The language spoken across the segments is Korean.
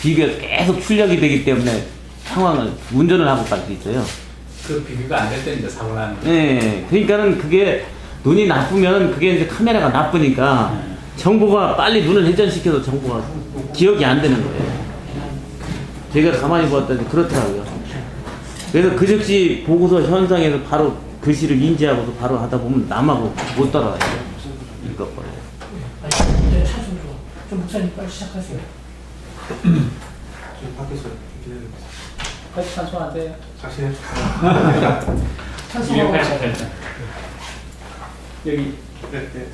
비교가 계속 출력이 되기 때문에 상황을 운전을 하고 갈 수 있어요. 그 비교가 안 될 때 이제 사고 나는 거예요. 네, 그러니까는 그게 눈이 나쁘면 그게 이제 카메라가 나쁘니까 정보가 빨리 눈을 회전시켜도 정보가 기억이 안 되는 거예요. 제가 가만히 보았더니 그렇더라고요. 그래서 그 즉시 보고서 현상에서 바로 글씨를 인지하고도 바로 하다 보면 남하고 못 따라가요. 읽어버려요. 네, 찬송 좀 목사님 빨리 시작하세요. 지금 밖에서 기다리고 같이 찬송 안 돼요? 자신의 찬송하고 288장. 여기 네, 네.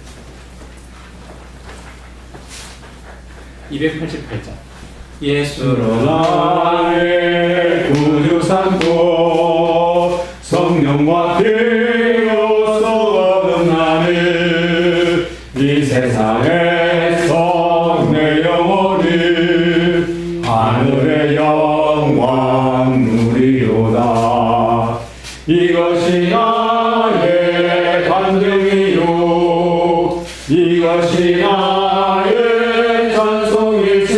288장. 예수로 나의 구주 삼고 성령과 비로소 나는 이 세상에서 내 영혼이 하늘의 영광 누리로다. 이것이 나의 간증이요 이것이 나의 찬송일세.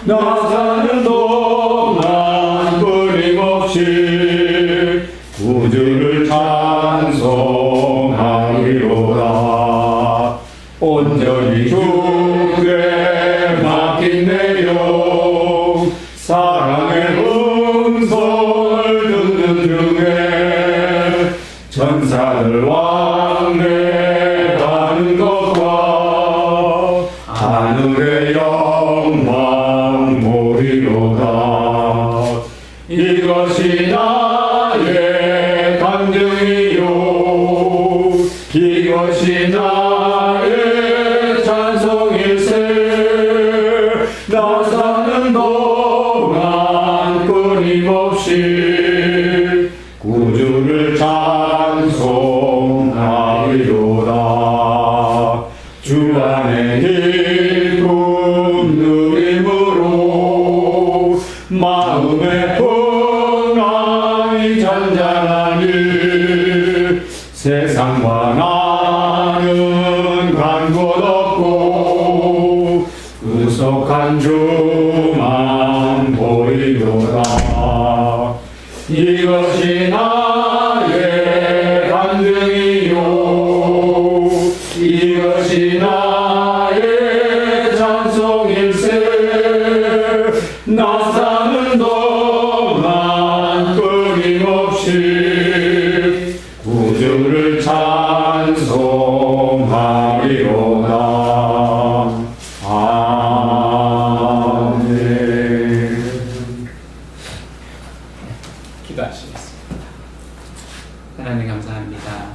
나 사는 동안 끊임없이 구주를 찬송하리로다. 온전히 주께 맡긴 내 영 사랑의 음성을 듣는 중에 천사들 왕래하는 것과 하늘의 영광 보리로다. 이것이 나의 간증이요 이것이 나의 찬송일세. 나 사는 동안 끊임없이 구주를 찬송하리로다. 주 안에 기쁨 누림으로 마음의 평안이 잔잔하니 세상과 나는 간 곳 없고 구속한 주만 보이도다. 이것이 나의 간증이요 이것이 나의 찬송일세. 나 사는 동안 끊임없이 구주를 찬송하리로다. 아멘. 기도하시겠습니다. 하나님 감사합니다.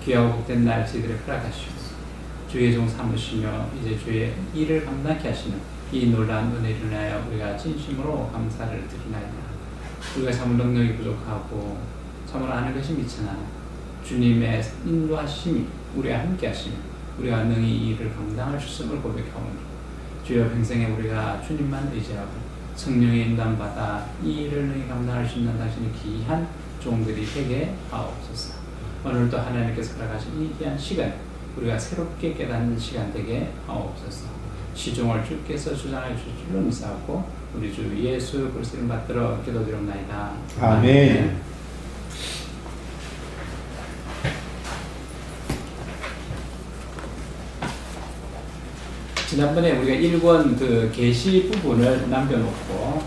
귀하고 복된 날씨들을 허락하시옵소서. 주의 종 삼으시며 이제 주의 일을 감당케 하시는 이 놀라운 은혜를 인하여 우리가 진심으로 감사를 드리나이다. 우리가 참 능력이 부족하고 참으로 아는 것이 미천하나 주님의 인도하심이 우리와 함께 하시며 우리가 능히 이 일을 감당할 수 있음을 고백하오니 주여 평생에 우리가 주님만 의지하고 성령의 인도받아 이 일을 능히 감당할 수 있는 당신의 귀한 종들이 되게 하옵소서. 오늘도 하나님께서 허락하신 이 귀한 시간 우리가 새롭게 깨닫는 시간 되게 하옵소서. 시종을 주께서 주장해 주실 줄로 믿사옵고 우리 주 예수 그리스도를 받들어 기도드리옵나이다. 아멘. 지난번에 우리가 1권 그 계시 부분을 남겨놓고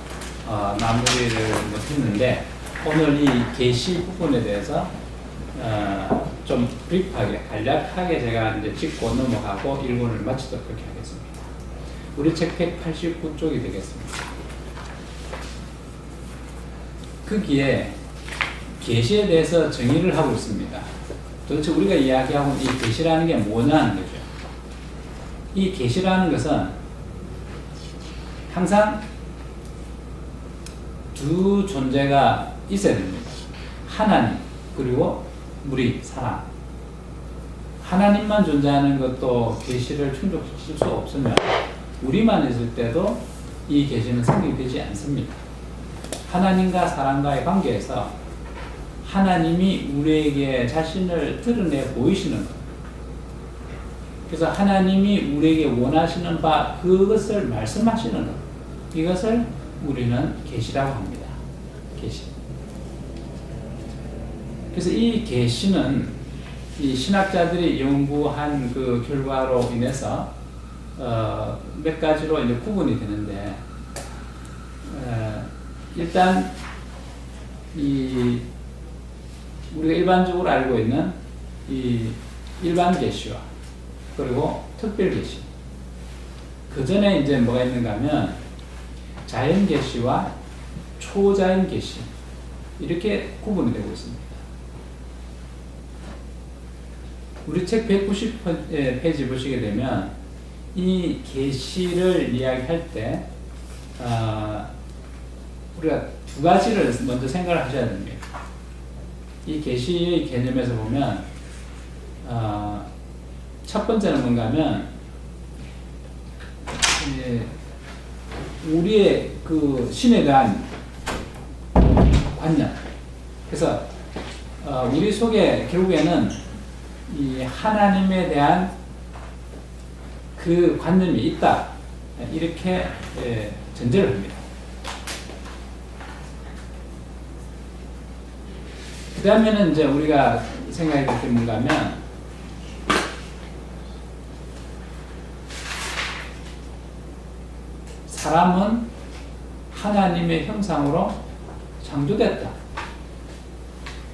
마무리를 못했는데 오늘 이 계시 부분에 대해서 좀 브리프하게 간략하게 제가 이제 짚고 넘어가고 1권을 마치도록 그렇게 하겠습니다. 우리 책 189쪽이 되겠습니다. 거기에 계시에 대해서 정의를 하고 있습니다. 도대체 우리가 이야기하고 이 계시라는 게 뭐냐는 거죠. 이 계시라는 것은 항상 두 존재가 있어야 됩니다. 하나님 그리고 우리 사람. 하나님만 존재하는 것도 계시를 충족시킬 수 없으면 우리만 있을 때도 이 계시는 성립되지 않습니다. 하나님과 사람과의 관계에서 하나님이 우리에게 자신을 드러내 보이시는 것. 그래서 하나님이 우리에게 원하시는 바 그것을 말씀하시는 것. 이것을 우리는 계시라고 합니다. 계시. 그래서 이 계시는 이 신학자들이 연구한 그 결과로 인해서 몇 가지로 이제 구분이 되는데 일단 이 우리가 일반적으로 알고 있는 이 일반 계시와 그리고 특별 계시. 그 전에 이제 뭐가 있는가 하면 자연 계시와 초자연 계시 이렇게 구분이 되고 있습니다. 우리 책 190페이지 보시게 되면 이 계시를 이야기할 때 우리가 두 가지를 먼저 생각을 하셔야 됩니다. 이 계시의 개념에서 보면 첫 번째는 뭔가 하면 우리의 그 신에 대한 관념. 그래서 우리 속에 결국에는 이 하나님에 대한 그 관념이 있다. 이렇게 전제를 합니다. 그 다음에는 이제 우리가 생각해 볼 게 뭔가 하면 사람은 하나님의 형상으로 창조됐다.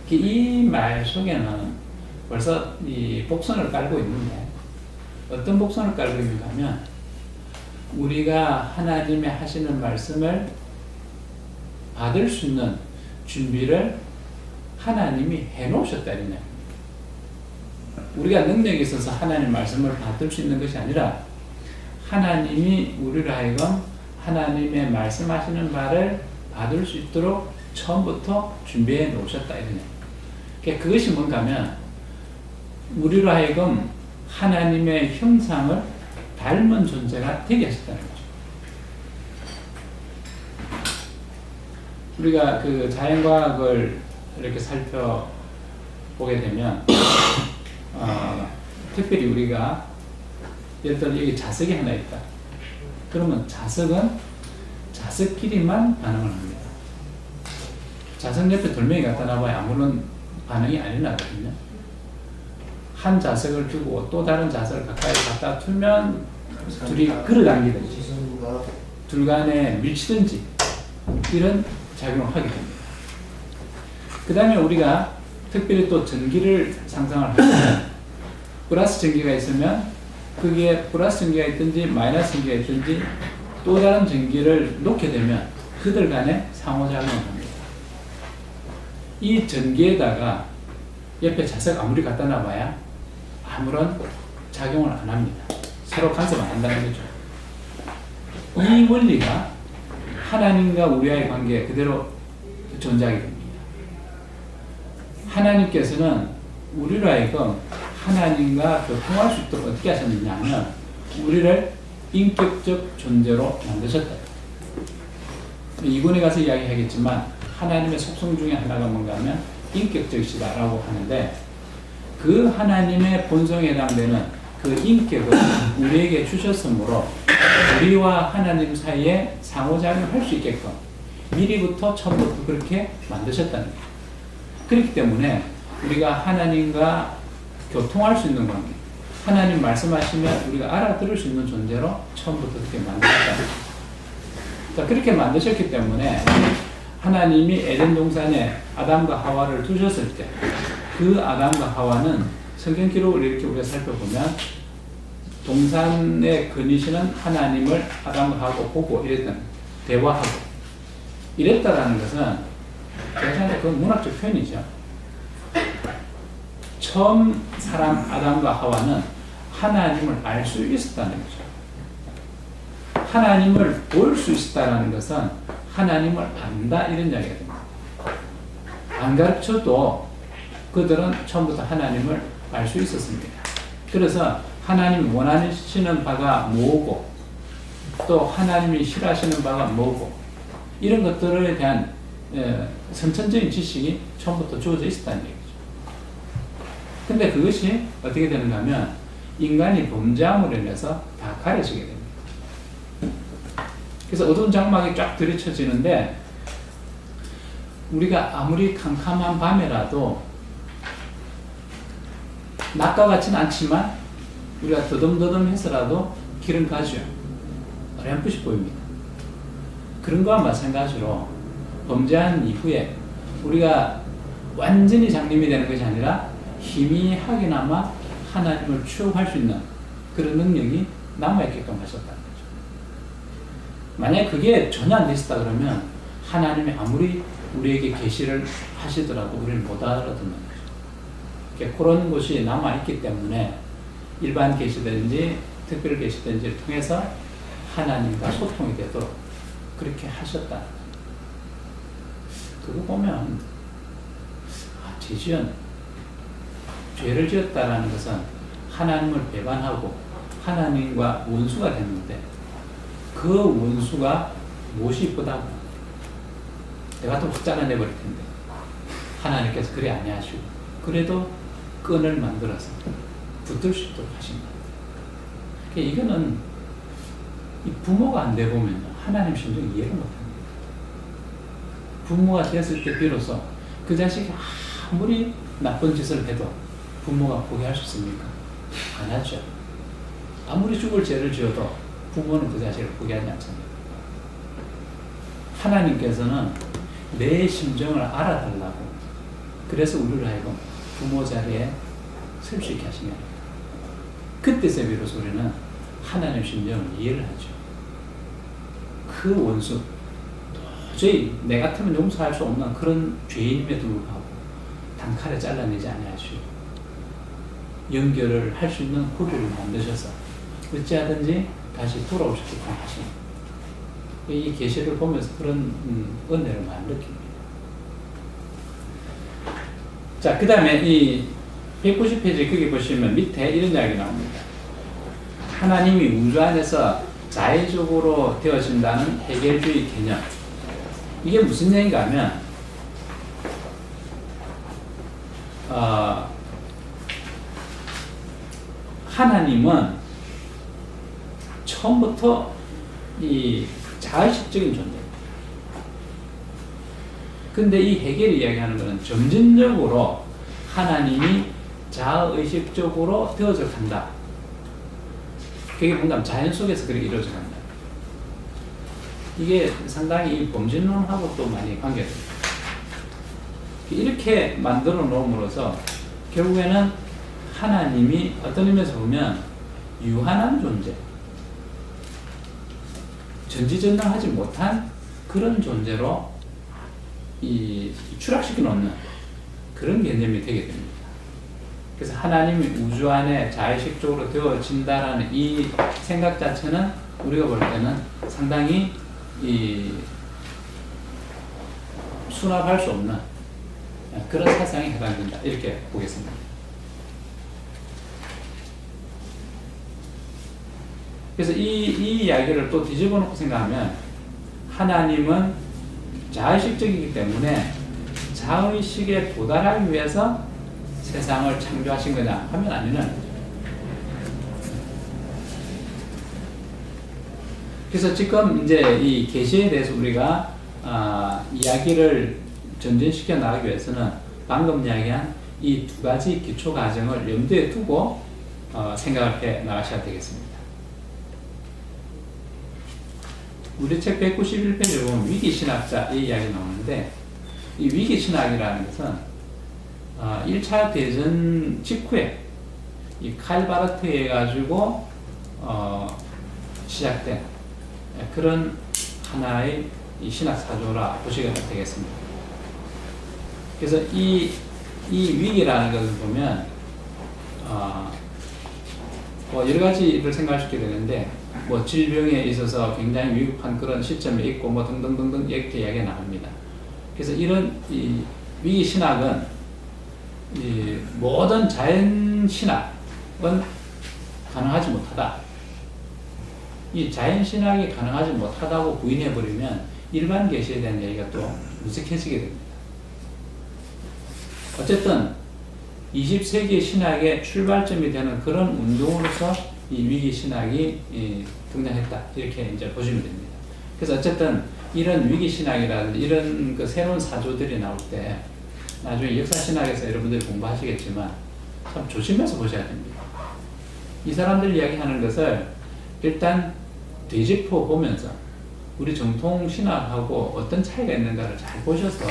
이 말 속에는 벌써 이 복선을 깔고 있는데 어떤 복선을 깔고 있는가 하면 우리가 하나님의 하시는 말씀을 받을 수 있는 준비를 하나님이 해놓으셨다. 이냐. 우리가 능력이 있어서 하나님 말씀을 받을 수 있는 것이 아니라 하나님이 우리를 하여금 하나님의 말씀하시는 바를 받을 수 있도록 처음부터 준비해 놓으셨다. 이러냐. 그러니까 그것이 뭔가 하면 우리로 하여금 하나님의 형상을 닮은 존재가 되게 하셨다는 거죠. 우리가 그 자연과학을 이렇게 살펴보게 되면 특별히 우리가 예를 들어 여기 자석이 하나 있다. 그러면 자석은 자석끼리만 반응을 합니다. 자석 옆에 돌멩이 갖다 놔봐야 아무런 반응이 안 일어나거든요. 한 자석을 두고 또 다른 자석을 가까이 갖다 두면 둘이 끌어당기든지 둘 간에 밀치든지 이런 작용을 하게 됩니다. 그 다음에 우리가 특별히 또 전기를 상상을 하면 플러스 전기가 있으면 그게 플러스 전기가 있든지 마이너스 전기가 있든지 또 다른 전기를 놓게 되면 그들 간에 상호작용을 합니다. 이 전기에다가 옆에 자석 아무리 갖다 놔봐야 아무런 작용을 안 합니다. 서로 간섭 안 한다는 거죠. 이 원리가 하나님과 우리와의 관계에 그대로 존재하게 됩니다. 하나님께서는 우리로 하여금 하나님과 교통할 수 있도록 어떻게 하셨느냐 하면 우리를 인격적 존재로 만드셨다. 이군에 가서 이야기하겠지만 하나님의 속성 중에 하나가 뭔가 하면 인격적이시다라고 하는데 그 하나님의 본성에 해당되는 그 인격을 우리에게 주셨으므로 우리와 하나님 사이에 상호작용을 할 수 있게끔 미리부터 처음부터 그렇게 만드셨다는 거예요. 그렇기 때문에 우리가 하나님과 교통할 수 있는 관계, 하나님 말씀하시면 우리가 알아들을 수 있는 존재로 처음부터 그렇게 만드셨다는 거예요. 자, 그렇게 만드셨기 때문에 하나님이 에덴 동산에 아담과 하와를 두셨을 때 그 아담과 하와는 성경 기록을 이렇게 우리가 살펴보면 동산에 거니시는 하나님을 아담과 하고 보고 이랬던 대화하고 이랬다라는 것은 제가 생각에 그건 문학적 표현이죠. 처음 사람 아담과 하와는 하나님을 알 수 있었다는 거죠. 하나님을 볼 수 있었다는 것은 하나님을 안다 이런 이야기가 됩니다. 안 가르쳐도 그들은 처음부터 하나님을 알 수 있었습니다. 그래서 하나님이 원하시는 바가 뭐고 또 하나님이 싫어하시는 바가 뭐고 이런 것들에 대한 선천적인 지식이 처음부터 주어져 있었다는 얘기죠. 근데 그것이 어떻게 되는가 하면 인간이 범죄함으로 인해서 다 가려지게 됩니다. 그래서 어두운 장막이 쫙 들이쳐지는데 우리가 아무리 캄캄한 밤에라도 낮과 같지는 않지만 우리가 더듬더듬해서라도 길은 가죠. 어렴풋이 보입니다. 그런 거와 마찬가지로 범죄한 이후에 우리가 완전히 장님이 되는 것이 아니라 희미하게나마 하나님을 추억할 수 있는 그런 능력이 남아있게끔 하셨다는 거죠. 만약에 그게 전혀 안 됐었다 그러면 하나님이 아무리 우리에게 계시를 하시더라도 우리를 못 알아듣는 거죠. 그런 것이 남아있기 때문에 일반 계시든지 특별 계시든지를 통해서 하나님과 소통이 되도록 그렇게 하셨다. 그거 보면 죄지은 죄를 지었다라는 것은 하나님을 배반하고 하나님과 원수가 됐는데 그 원수가 무엇이 이쁘다고 내가 또 확 잘라내버릴 텐데 하나님께서 그래 아니하시고 그래도 끈을 만들어서 붙들 수 있도록 하신 거예요. 이거는 이 부모가 안 돼 보면 하나님 심정 이해를 못합니다. 부모가 됐을 때 비로소 그 자식이 아무리 나쁜 짓을 해도 부모가 포기할 수 있습니까? 안 하죠. 아무리 죽을 죄를 지어도 부모는 그 자식을 포기하지 않습니다. 하나님께서는 내 심정을 알아달라고 그래서 우리를 하여금 부모 자리에 설 수 있게 하시면 그때서 비로소 우리는 하나님 심정을 이해를 하죠. 그 원수 도저히 내 같으면 용서할 수 없는 그런 죄인임에도 불구하고 단칼에 잘라내지 아니하시고 연결을 할 수 있는 고리를 만드셔서 어찌하든지 다시 돌아오셨게끔 하시는 이 계시를 보면서 그런 은혜를 많이 느낍니다. 자, 그 다음에 이 190페이지 거기 보시면 밑에 이런 이야기 나옵니다. 하나님이 우주 안에서 자의적으로 되어진다는 해결주의 개념. 이게 무슨 얘기인가 하면 하나님은 처음부터 이 자의식적인 존재입니다. 근데 이 해겔이 이야기하는 것은 점진적으로 하나님이 자의식적으로 되어져 간다. 그게 뭔가 자연 속에서 그렇게 이루어져 간다. 이게 상당히 이 범진론하고 또 많이 관계됩니다. 이렇게 만들어 놓음으로써 결국에는 하나님이 어떤 의미에서 보면 유한한 존재, 전지전능하지 못한 그런 존재로 이 추락시켜 놓는 그런 개념이 되게 됩니다. 그래서 하나님이 우주 안에 자의식적으로 되어진다라는 이 생각 자체는 우리가 볼 때는 상당히 이 수납할 수 없는 그런 사상에 해당된다. 이렇게 보겠습니다. 그래서 이 이야기를 또 뒤집어 놓고 생각하면 하나님은 자의식적이기 때문에 자의식에 도달하기 위해서 세상을 창조하신 거냐 하면 아니는. 그래서 지금 이제 이 계시에 대해서 우리가 이야기를 전진시켜 나가기 위해서는 방금 이야기한 이 두 가지 기초 과정을 염두에 두고 생각을 해 나가셔야 되겠습니다. 우리 책 191페이지에 보면 위기신학자 이 이야기 나오는데 이 위기신학이라는 것은 1차 대전 직후에 이 칼바르트에 해가지고 시작된 그런 하나의 이 신학 사조라 보시게 되겠습니다. 그래서 이 위기라는 것을 보면 뭐 여러 가지를 생각할 수 있게 되는데 뭐 질병에 있어서 굉장히 위급한 그런 시점에 있고 뭐 등등등등 이렇게 이야기가 나옵니다. 그래서 이런 이 위기 신학은 이 모든 자연 신학은 가능하지 못하다. 이 자연 신학이 가능하지 못하다고 부인해 버리면 일반 계시에 대한 얘기가 또 무색해지게 됩니다. 어쨌든 20세기 신학의 출발점이 되는 그런 운동으로서 이 위기 신학이 등장했다. 이렇게 이제 보시면 됩니다. 그래서 어쨌든 이런 위기 신학이라든지 이런 그 새로운 사조들이 나올 때 나중에 역사 신학에서 여러분들이 공부하시겠지만 참 조심해서 보셔야 됩니다. 이 사람들 이야기하는 것을 일단 되짚어 보면서 우리 정통 신학하고 어떤 차이가 있는가를 잘 보셔서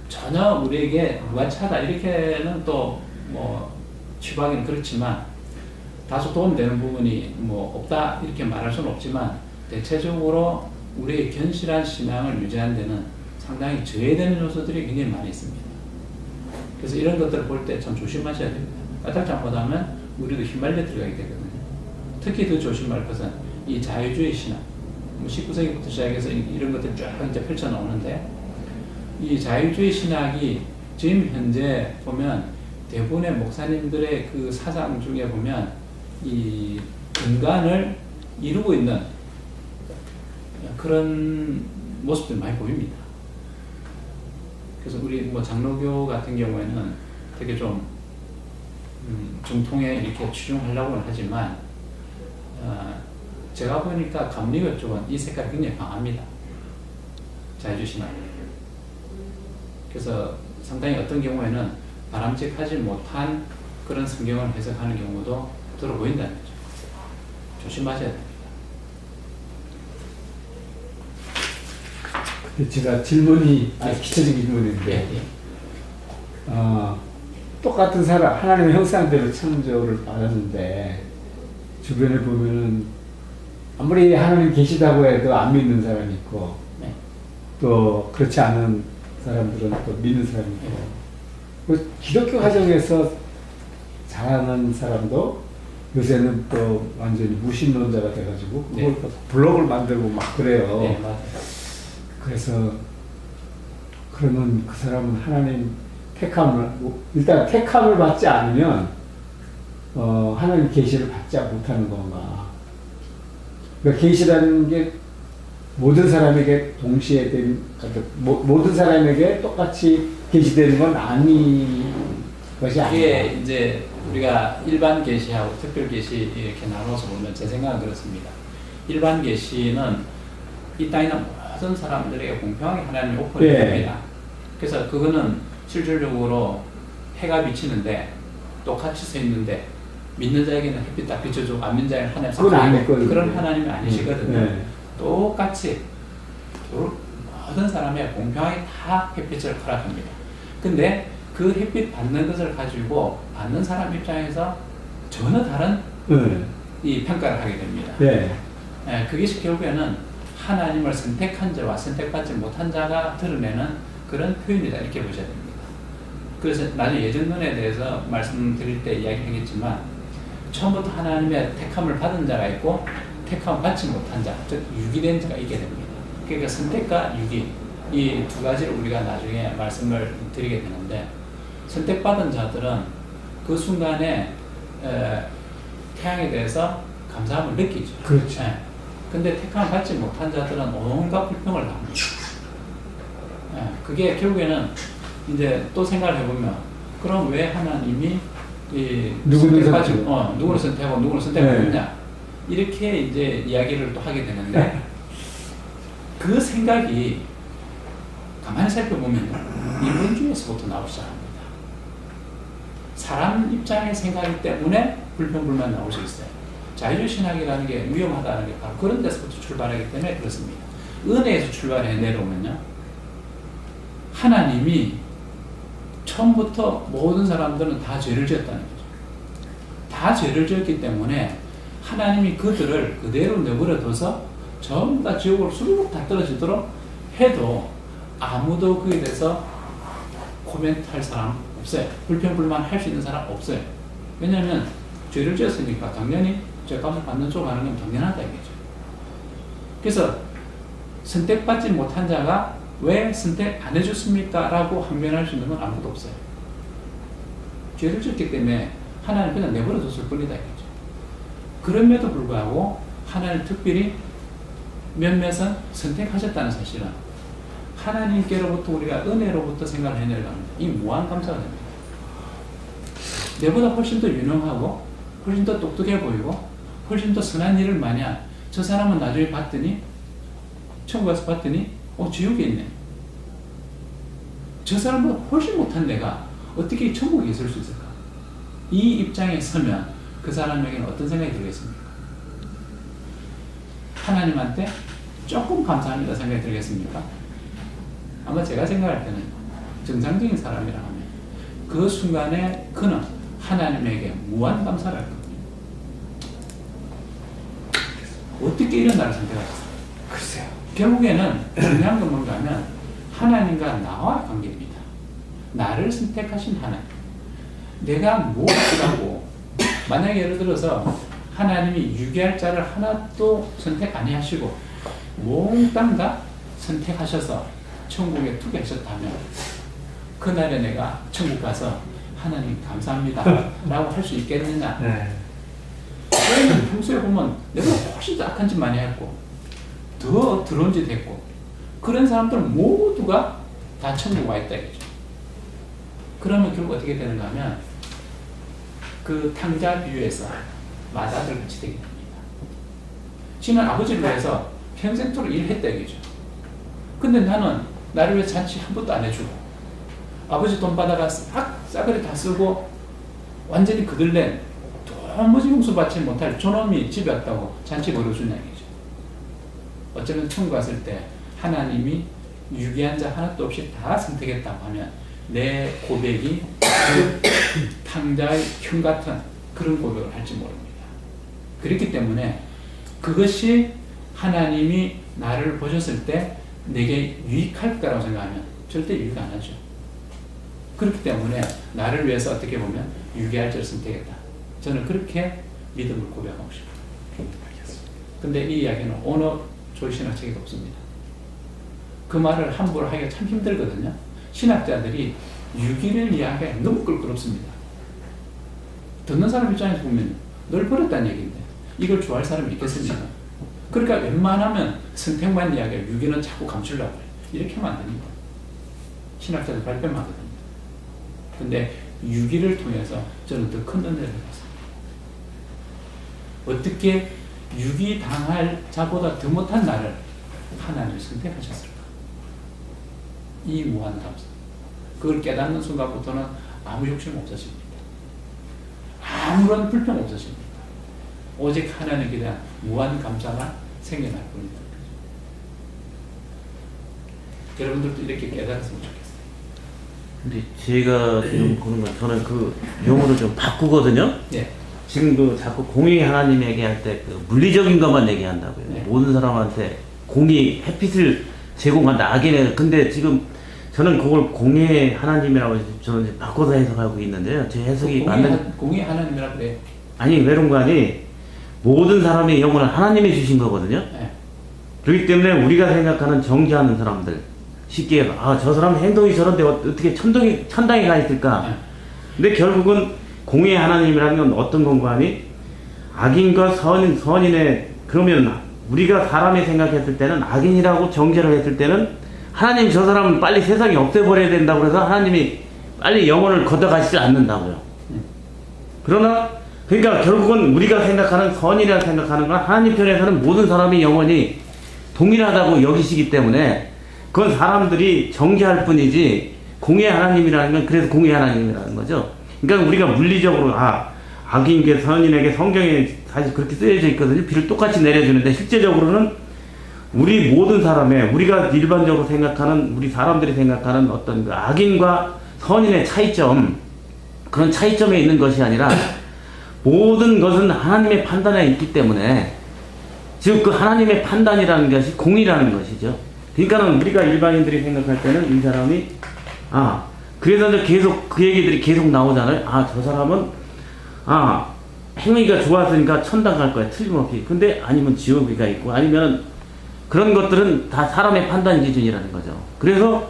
전혀 우리에게 무관차다 이렇게는 또 취하기는 그렇지만 다소 도움되는 부분이 없다 이렇게 말할 수는 없지만 대체적으로 우리의 견실한 신앙을 유지하는 데는 상당히 저해되는 요소들이 굉장히 많이 있습니다. 그래서 이런 것들을 볼 때 참 조심하셔야 됩니다. 까딱 잘못하면 우리도 휘말려 들어가게 되거든요. 특히 더 조심할 것은 이 자유주의 신앙, 19세기부터 시작해서 이런 것들 쫙 이제 펼쳐 나오는데 이 자유주의 신학이 지금 현재 보면 대부분의 목사님들의 그 사상 중에 보면 이 근간을 이루고 있는 그런 모습들이 많이 보입니다. 그래서 우리 장로교 같은 경우에는 되게 좀 정통에 이렇게 추종하려고는 하지만 제가 보니까 감리교 쪽은 이 색깔이 굉장히 강합니다. 자유주의 신학. 그래서 상당히 어떤 경우에는 바람직하지 못한 그런 성경을 해석하는 경우도 들어 보인다는 거죠. 조심하셔야 됩니다. 제가 질문이 기초적인 질문인데 똑같은 사람 하나님의 형상대로 창조를 받았는데 주변에 보면은 아무리 하나님 계시다고 해도 안 믿는 사람이 있고 또 그렇지 않은 사람들은 또 믿는 사람이 있고 기독교 가정에서 자라는 사람도 요새는 또 완전히 무신론자가 돼가지고 그걸 블로그를 만들고 막 그래요. 네, 맞아요. 그래서 그러면 그 사람은 하나님 택함을 일단 택함을 받지 않으면 하나님 계시를 받지 못하는 건가? 그러니까 계시라는 게 모든 사람에게 동시에 모든 사람에게 똑같이 계시되는 건 아닌 것이 아니에요. 이게 이제 우리가 일반 계시하고 특별 계시 이렇게 나눠서 보면 제 생각은 그렇습니다. 일반 계시는 이 땅에는 모든 사람들에게 공평하게 하나님이 오픈이 됩니다. 그래서 그거는 실질적으로 해가 비치는데 똑같이 서 있는데 믿는 자에게는 햇빛 딱 비춰주고 안 믿는 자에게는 하나님 삭히고 그런 하나님이 아니시거든요. 똑같이 모든 사람에 공평하게 다 햇빛을 허락합니다. 근데 그 햇빛 받는 것을 가지고 받는 사람 입장에서 전혀 다른 이 평가를 하게 됩니다. 그게 결국에는 하나님을 선택한 자와 선택받지 못한 자가 드러내는 그런 표현이다 이렇게 보셔야 됩니다. 그래서 나중에 예정론에 대해서 말씀드릴 때 이야기하겠지만 처음부터 하나님의 택함을 받은 자가 있고 택함을 받지 못한 자, 즉 유기된 자가 있게 됩니다. 그러니까 선택과 유기 이 두 가지를 우리가 나중에 말씀을 드리게 되는데 선택받은 자들은 그 순간에 태양에 대해서 감사함을 느끼죠. 그렇죠. 근데 택함을 받지 못한 자들은 온갖 불평을 당합니다. 그게 결국에는 이제 또 생각을 해보면 그럼 왜 하나님이 누구를 선택하고 누구를 선택하느냐 이렇게 이제 이야기를 또 하게 되는데 그 생각이 가만히 살펴보면 인본주의에서부터 나오기 시작합니다. 사람 입장의 생각이기 때문에 불평불만 나올 수 있어요. 자유주의 신학이라는 게 위험하다는 게 바로 그런 데서부터 출발하기 때문에 그렇습니다. 은혜에서 출발해 내려오면요. 하나님이 처음부터 모든 사람들은 다 죄를 지었다는 거죠. 다 죄를 지었기 때문에 하나님이 그들을 그대로 내버려둬서 전부 다 지옥으로 수르륵 다 떨어지도록 해도 아무도 그에 대해서 코멘트 할 사람 없어요. 불평불만 할 수 있는 사람 없어요. 왜냐하면 죄를 지었으니까 당연히 죄값을 받는 쪽으로 가는 건 당연하다 이거죠. 그래서 선택받지 못한 자가 왜 선택 안 해줬습니까? 라고 항변할 수 있는 건 아무것도 없어요. 죄를 지었기 때문에 하나님 그냥 내버려뒀을 뿐이다 이거죠. 그럼에도 불구하고 하나님 특별히 몇몇은 선택하셨다는 사실은 하나님께로부터 우리가 은혜로부터 생각을 해내려면 이 무한 감사가 됩니다. 내보다 훨씬 더 유능하고 훨씬 더 똑똑해 보이고 훨씬 더 선한 일을 많이 한 저 사람은 나중에 봤더니 천국 가서 봤더니 지옥에 있네. 저 사람보다 훨씬 못한 내가 어떻게 천국에 있을 수 있을까? 이 입장에 서면 그 사람에게는 어떤 생각이 들겠습니까? 하나님한테 조금 감사합니다 생각이 들겠습니까? 아마 제가 생각할 때는 정상적인 사람이라고 하면 그 순간에 그는 하나님에게 무한 감사를 할 겁니다. 어떻게 이런 나를 선택하셨어요? 글쎄요. 결국에는 중요한 건 뭔가 하면 하나님과 나와 관계입니다. 나를 선택하신 하나님. 내가 무엇이라고 만약에 예를 들어서 하나님이 유기할 자를 하나도 선택 아니하시고 몽땅 다 선택하셔서 천국에 두게 하셨다면 그날에 내가 천국 가서 하나님 감사합니다 라고 할 수 있겠느냐. 네. 왜냐면 평소에 보면 내가 훨씬 더 악한 짓 많이 했고 더 더러운 짓 했고 그런 사람들은 모두가 다 천국 와 있다 이거죠. 그러면 결국 어떻게 되는가 하면 그 탕자 비유에서 마다들 같이 되게 됩니다. 지는 아버지를 위해서 평생토록 일했다 이거죠. 근데 나는 나를 위해 잔치 한 번도 안 해주고 아버지 돈 받아가 싸그리 다 쓰고 완전히 그들낸 도무지 용서받지 못할 저놈이 집에 왔다고 잔치 벌어주냐 이거죠. 어쩌면 천국 갔을 때 하나님이 유기한 자 하나도 없이 다 선택했다고 하면 내 고백이 그 탕자의 흉 같은 그런 고백을 할지 모릅니다. 그렇기 때문에 그것이 하나님이 나를 보셨을 때 내게 유익할 거라고 생각하면 절대 유익 안 하죠. 그렇기 때문에 나를 위해서 어떻게 보면 유기할 자를 선택했다. 저는 그렇게 믿음을 고백하고 싶어요. 근데 이 이야기는 어느 조신학책에도 없습니다. 그 말을 함부로 하기가 참 힘들거든요. 신학자들이 유기를 이야기하기 너무 껄끄럽습니다. 듣는 사람 입장에서 보면 널 버렸다는 얘기인데 이걸 좋아할 사람이 있겠습니까? 그러니까 웬만하면 선택만 이야기하고 유기는 자꾸 감추려고 해요. 이렇게 하면 안 됩니다. 신학자들 발표만 하거든요. 근데 유기를 통해서 저는 더 큰 은혜를 받았습니다. 어떻게 유기당할 자보다 더 못한 나를 하나님을 선택하셨을까? 이 무한 감사. 그걸 깨닫는 순간부터는 아무 욕심 없어집니다. 아무런 불평 없어집니다. 오직 하나님께 대한 무한 감사가 생겨날 뿐이다. 여러분들도 이렇게 깨달았으면 좋겠어요. 근데 제가 지금 보는 건 저는 그 용어를 좀 바꾸거든요. 네. 지금 그 자꾸 공의 하나님 얘기할 때 그 물리적인 것만 얘기한다고요. 네. 모든 사람한테 공의 햇빛을 제공한다. 악인에. 근데 지금 저는 그걸 공의 하나님이라고 저는 이제 바꿔서 해석하고 있는데요. 제 해석이 맞는 공의 하나님이라 그래. 아니 외론관이 모든 사람의 영혼을 하나님이 주신 거거든요. 네. 그렇기 때문에 우리가 생각하는 정죄하는 사람들 쉽게 저 사람 행동이 저런데 어떻게 천당에 가 있을까? 네. 근데 결국은 공의 하나님이라는 건 어떤 건가니 악인과 선인의 그러면 우리가 사람이 생각했을 때는 악인이라고 정죄를 했을 때는 하나님 저 사람은 빨리 세상에 없애버려야 된다고 해서 하나님이 빨리 영혼을 걷어가시지 않는다고요. 그러나 그러니까 결국은 우리가 생각하는 선이라 생각하는 건 하나님 편에서는 모든 사람이 영혼이 동일하다고 여기시기 때문에 그건 사람들이 정죄할 뿐이지 공의 하나님이라는 건 그래서 공의 하나님이라는 거죠. 그러니까 우리가 물리적으로 악인에게 선인에게 성경에 사실 그렇게 쓰여져 있거든요. 비를 똑같이 내려주는데 실제적으로는 우리 모든 사람의 우리가 일반적으로 생각하는 우리 사람들이 생각하는 어떤 그 악인과 선인의 차이점 그런 차이점에 있는 것이 아니라 모든 것은 하나님의 판단에 있기 때문에 즉 그 하나님의 판단이라는 것이 공이라는 것이죠. 그러니까는 우리가 일반인들이 생각할 때는 이 사람이 그래서 이제 계속 그 얘기들이 계속 나오잖아요. 저 사람은 행위가 좋았으니까 천당 갈 거야 틀림없이. 근데 아니면 지옥이가 있고 아니면 그런 것들은 다 사람의 판단 기준이라는 거죠. 그래서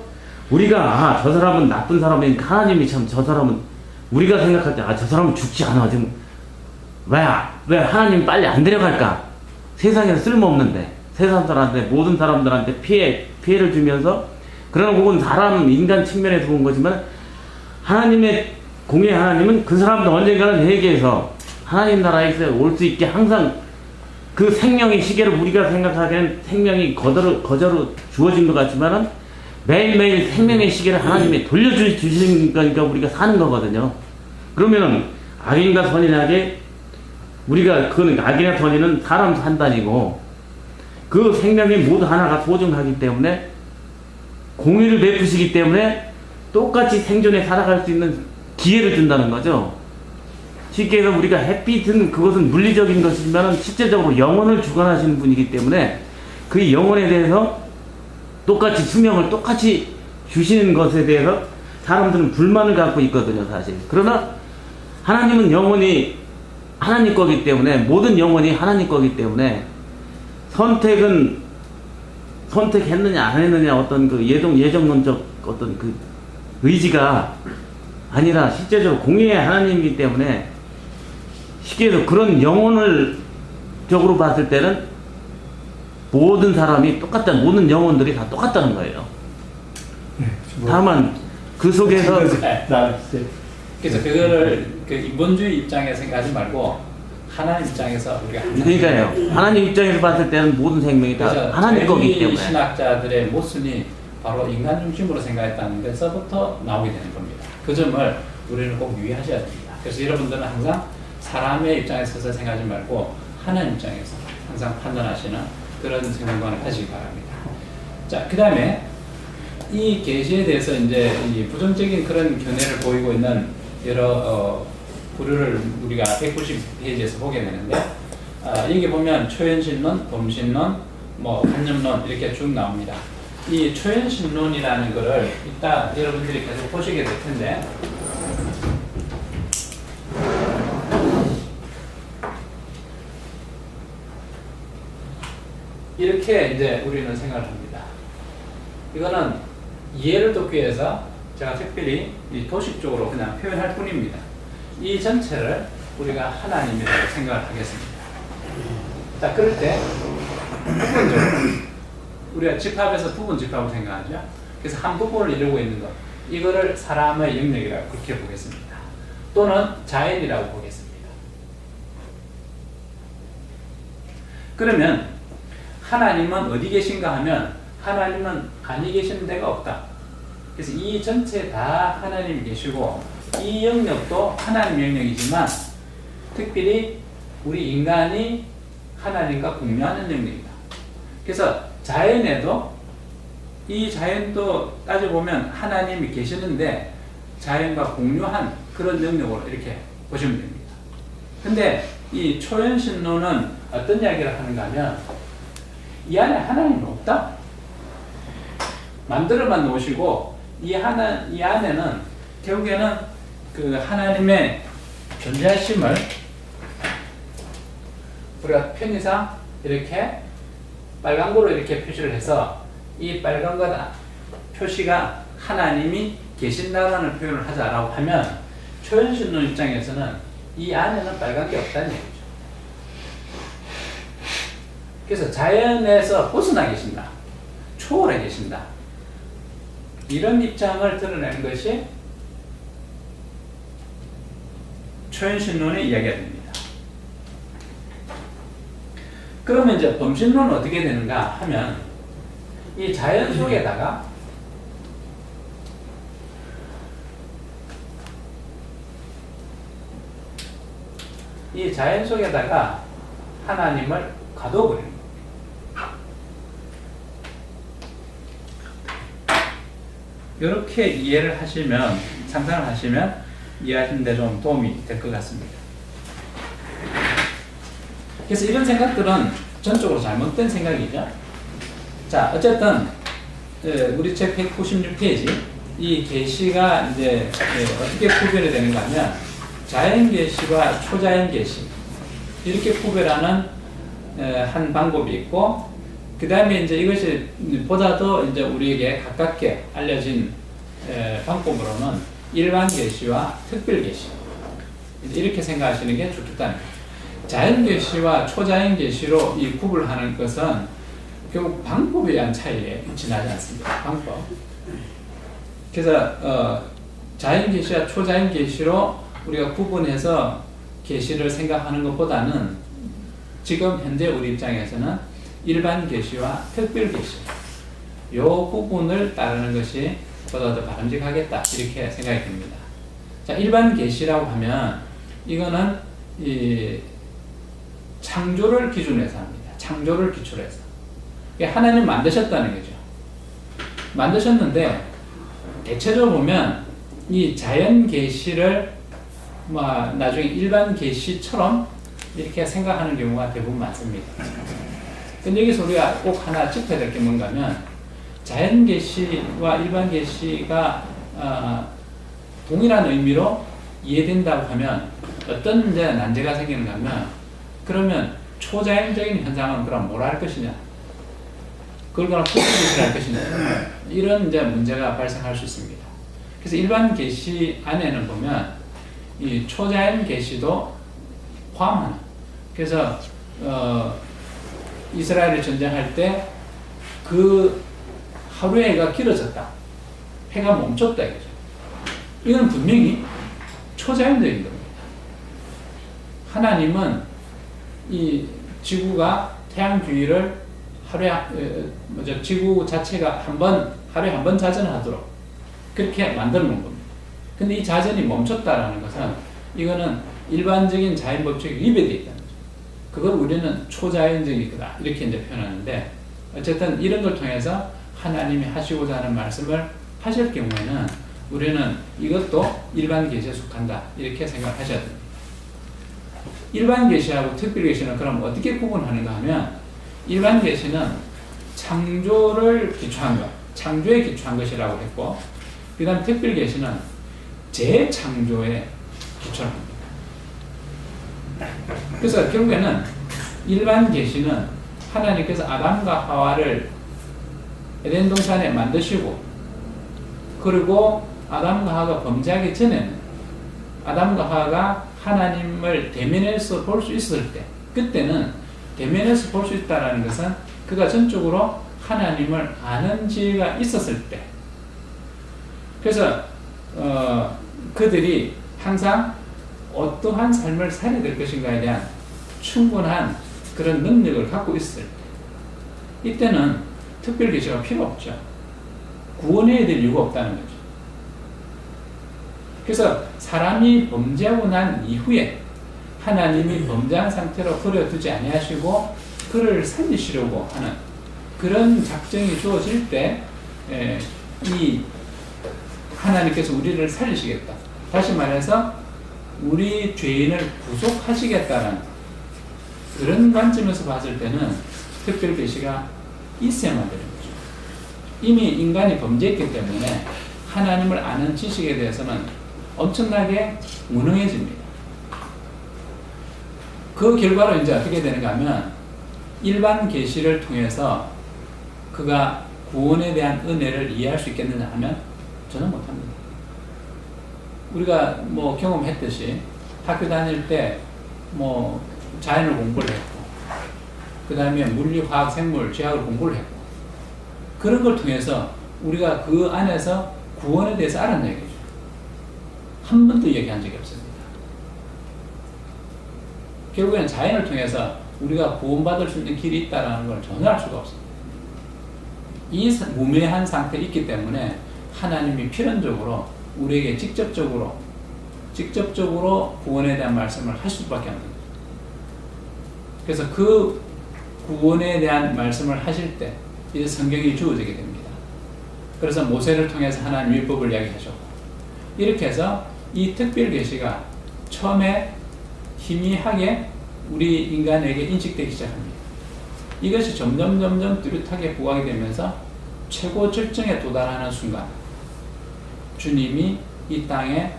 우리가 저 사람은 나쁜 사람이니까 하나님이 참 저 사람은 우리가 생각할 때 저 사람은 죽지 않아 지금 왜 하나님 빨리 안 데려갈까? 세상에서 쓸모없는데 세상 사람한테 모든 사람들한테 피해를 주면서 그러나 그건 사람 인간 측면에서 본 거지만 하나님의 공의 하나님은 그 사람도 언젠가는 회개해서 하나님 나라에 올 수 있게 항상 그 생명의 시계를 우리가 생각하기에는 생명이 거저로 주어진 것 같지만은 매일매일 생명의 시계를 하나님이 돌려주시는 거니까 우리가 사는 거거든요. 그러면은 악인과 선인에게 우리가 그거는 악이나 선인은 사람 판단이고 그 생명이 모두 하나가 소중하기 때문에 공의를 베푸시기 때문에 똑같이 생존에 살아갈 수 있는 기회를 준다는 거죠. 쉽게 해서 우리가 햇빛은 그것은 물리적인 것이지만 실제적으로 영혼을 주관하시는 분이기 때문에 그 영혼에 대해서 똑같이 수명을 똑같이 주시는 것에 대해서 사람들은 불만을 갖고 있거든요, 사실. 그러나 하나님은 영혼이 하나님 거기 때문에 모든 영혼이 하나님 거기 때문에 선택은 선택했느냐 안 했느냐 어떤 그 예정론적 어떤 그 의지가 아니라 실제적으로 공의의 하나님이기 때문에 쉽게 해서 그런 영혼을 적으로 봤을 때는 모든 사람이 모든 영혼들이 다 똑같다는 거예요. 다만 그 속에서 그래서 그거를 그 인본주의 입장에서 생각하지 말고 하나님 입장에서 우리가 그러니까요. 하나님 입장에서 봤을 때는 모든 생명이 다 하나님 거기 때문에 신학자들의 모순이 바로 인간 중심으로 생각했다는 데서부터 나오게 되는 겁니다. 그 점을 우리는 꼭 유의하셔야 됩니다. 그래서 여러분들은 항상 사람의 입장에서 서서 생각하지 말고 하나님 입장에서 항상 판단하시는 그런 생각관을 가지기 바랍니다. 자, 그 다음에 이 계시에 대해서 이제 이 부정적인 그런 견해를 보이고 있는 여러 부류를 우리가 190페이지에서 보게 되는데 여기 보면 초현신론, 범신론, 뭐 간접론 이렇게 쭉 나옵니다. 이 초현신론이라는 거를 이따 여러분들이 계속 보시게 될 텐데 이렇게 이제 우리는 생각을 합니다. 이거는 이해를 돕기 위해서 제가 특별히 이 도식적으로 그냥 표현할 뿐입니다. 이 전체를 우리가 하나님이라고 생각을 하겠습니다. 자, 그럴 때 부분적으로 우리가 집합에서 부분 집합을 생각하죠. 그래서 한 부분을 이루고 있는 것, 이거를 사람의 영역이라고 그렇게 보겠습니다. 또는 자연이라고 보겠습니다. 그러면 하나님은 어디 계신가 하면 하나님은 아니 계시는 데가 없다. 그래서 이 전체 다 하나님이 계시고 이 영역도 하나님 영역이지만 특별히 우리 인간이 하나님과 공유하는 영역이다. 그래서 자연에도 이 자연도 따져보면 하나님이 계시는데 자연과 공유한 그런 영역으로 이렇게 보시면 됩니다. 근데 이 초현신론은 어떤 이야기를 하는가 하면 이 안에 하나님이 없다. 만들어만 놓으시고 이 안에는 결국에는 그 하나님의 존재하심을 우리가 편의상 이렇게 빨간고로 이렇게 표시를 해서 이 빨간거 표시가 하나님이 계신다라는 표현을 하자라고 하면 초현신론 입장에서는 이 안에는 빨간 게 없다는 얘기죠. 그래서 자연에서 벗어나 계신다. 초월해 계신다. 이런 입장을 드러내는 것이 초현신론의 이야기가 됩니다. 그러면 이제 범신론은 어떻게 되는가 하면 이 자연 속에다가 하나님을 가둬버리는 거예요. 이렇게 이해를 하시면, 상상을 하시면 이해하시는 데 좀 도움이 될 것 같습니다. 그래서 이런 생각들은 전적으로 잘못된 생각이죠. 자, 어쨌든 우리 책 196페이지 이 계시가 이제 어떻게 구별이 되는가 하면 자연 계시와 초자연 계시 이렇게 구별하는 한 방법이 있고, 그 다음에 이제 이것이 보다도 이제 우리에게 가깝게 알려진 방법으로는 일반 계시와 특별 계시 이렇게 생각하시는 게 좋겠다는 거예요. 자연 계시와 초자연 계시로 이 구분하는 것은 결국 방법에 의한 차이에 지나지 않습니다. 방법. 그래서 자연 계시와 초자연 계시로 우리가 구분해서 계시를 생각하는 것보다는 지금 현재 우리 입장에서는 일반 계시와 특별 계시 요 부분을 따르는 것이 보다 더 바람직하겠다 이렇게 생각이 듭니다. 자, 일반 계시라고 하면 이거는 이 창조를 기준으로 해서 합니다. 창조를 기초로 해서. 이게 하나님 만드셨다는 거죠. 만드셨는데 대체적으로 보면 이 자연 계시를 나중에 일반 계시처럼 이렇게 생각하는 경우가 대부분 많습니다. 근데 여기서 우리가 꼭 하나 짚어야 될 게 뭔가 하면 자연 계시와 일반 계시가 동일한 의미로 이해된다고 하면 어떤 이제 난제가 생기는가 하면 그러면 초자연적인 현상은 그럼 뭘 할 것이냐? 그걸 그럼 특별계시를 할 것이냐? 이런 이제 문제가 발생할 수 있습니다. 그래서 일반 계시 안에는 보면 이 초자연 계시도 포함하는. 그래서 이스라엘을 전쟁할 때 그 하루의 해가 길어졌다. 해가 멈췄다 이거죠. 이건 분명히 초자연적인 겁니다. 하나님은 이 지구가 태양 주위를 지구 자체가 하루에 한 번 자전하도록 그렇게 만들어 놓은 겁니다. 근데 이 자전이 멈췄다라는 것은 이거는 일반적인 자연 법칙에 위배되어 있다는 거죠. 그걸 우리는 초자연적인 거다. 이렇게 이제 표현하는데 어쨌든 이런 걸 통해서 하나님이 하시고자 하는 말씀을 하실 경우에는 우리는 이것도 일반 계시에 속한다. 이렇게 생각하셔야 됩니다. 일반 계시하고 특별 계시는 그럼 어떻게 구분하는가 하면 일반 계시는 창조를 기초한 것, 창조에 기초한 것이라고 했고 그 다음 특별 계시는 재창조에 기초한 겁니다. 그래서 결국에는 일반 계시는 하나님께서 아담과 하와를 에덴 동산에 만드시고 그리고 아담과 하와가 범죄하기 전에는 아담과 하와가 하나님을 대면에서 볼 수 있을 때 그때는 대면에서 볼 수 있다는 것은 그가 전적으로 하나님을 아는 지혜가 있었을 때 그래서 그들이 항상 어떠한 삶을 살아야 될 것인가에 대한 충분한 그런 능력을 갖고 있을 때 이때는 특별 계시가 필요 없죠. 구원해야 될 이유가 없다는 거죠. 그래서 사람이 범죄하고 난 이후에 하나님이 범죄한 상태로 버려두지 아니하시고 그를 살리시려고 하는 그런 작정이 주어질 때 이 하나님께서 우리를 살리시겠다. 다시 말해서 우리 죄인을 구속하시겠다는 그런 관점에서 봤을 때는 특별 계시가 있어야만 되는 거죠. 이미 인간이 범죄했기 때문에 하나님을 아는 지식에 대해서는 엄청나게 무능해집니다. 그 결과로 이제 어떻게 되는가 하면 일반 계시를 통해서 그가 구원에 대한 은혜를 이해할 수 있겠느냐 하면 저는 못합니다. 우리가 뭐 경험했듯이 학교 다닐 때 뭐 자연을 공부를 했고 그 다음에 물리, 화학, 생물, 지학을 공부를 했고 그런 걸 통해서 우리가 그 안에서 구원에 대해서 알았는 얘기죠. 한 번도 얘기한 적이 없습니다. 결국에는 자연을 통해서 우리가 구원받을 수 있는 길이 있다는 걸 전혀 알 수가 없습니다. 이 무매한 상태에 있기 때문에 하나님이 필연적으로 우리에게 직접적으로 구원에 대한 말씀을 하실 수밖에 없는 거예요. 그래서 그 구원에 대한 말씀을 하실 때 이제 성경이 주어지게 됩니다. 그래서 모세를 통해서 하나님 율법을 이야기하셨고 이렇게 해서 이 특별 계시가 처음에 희미하게 우리 인간에게 인식되기 시작합니다. 이것이 점점 뚜렷하게 부각이 되면서 최고 절정에 도달하는 순간 주님이 이 땅에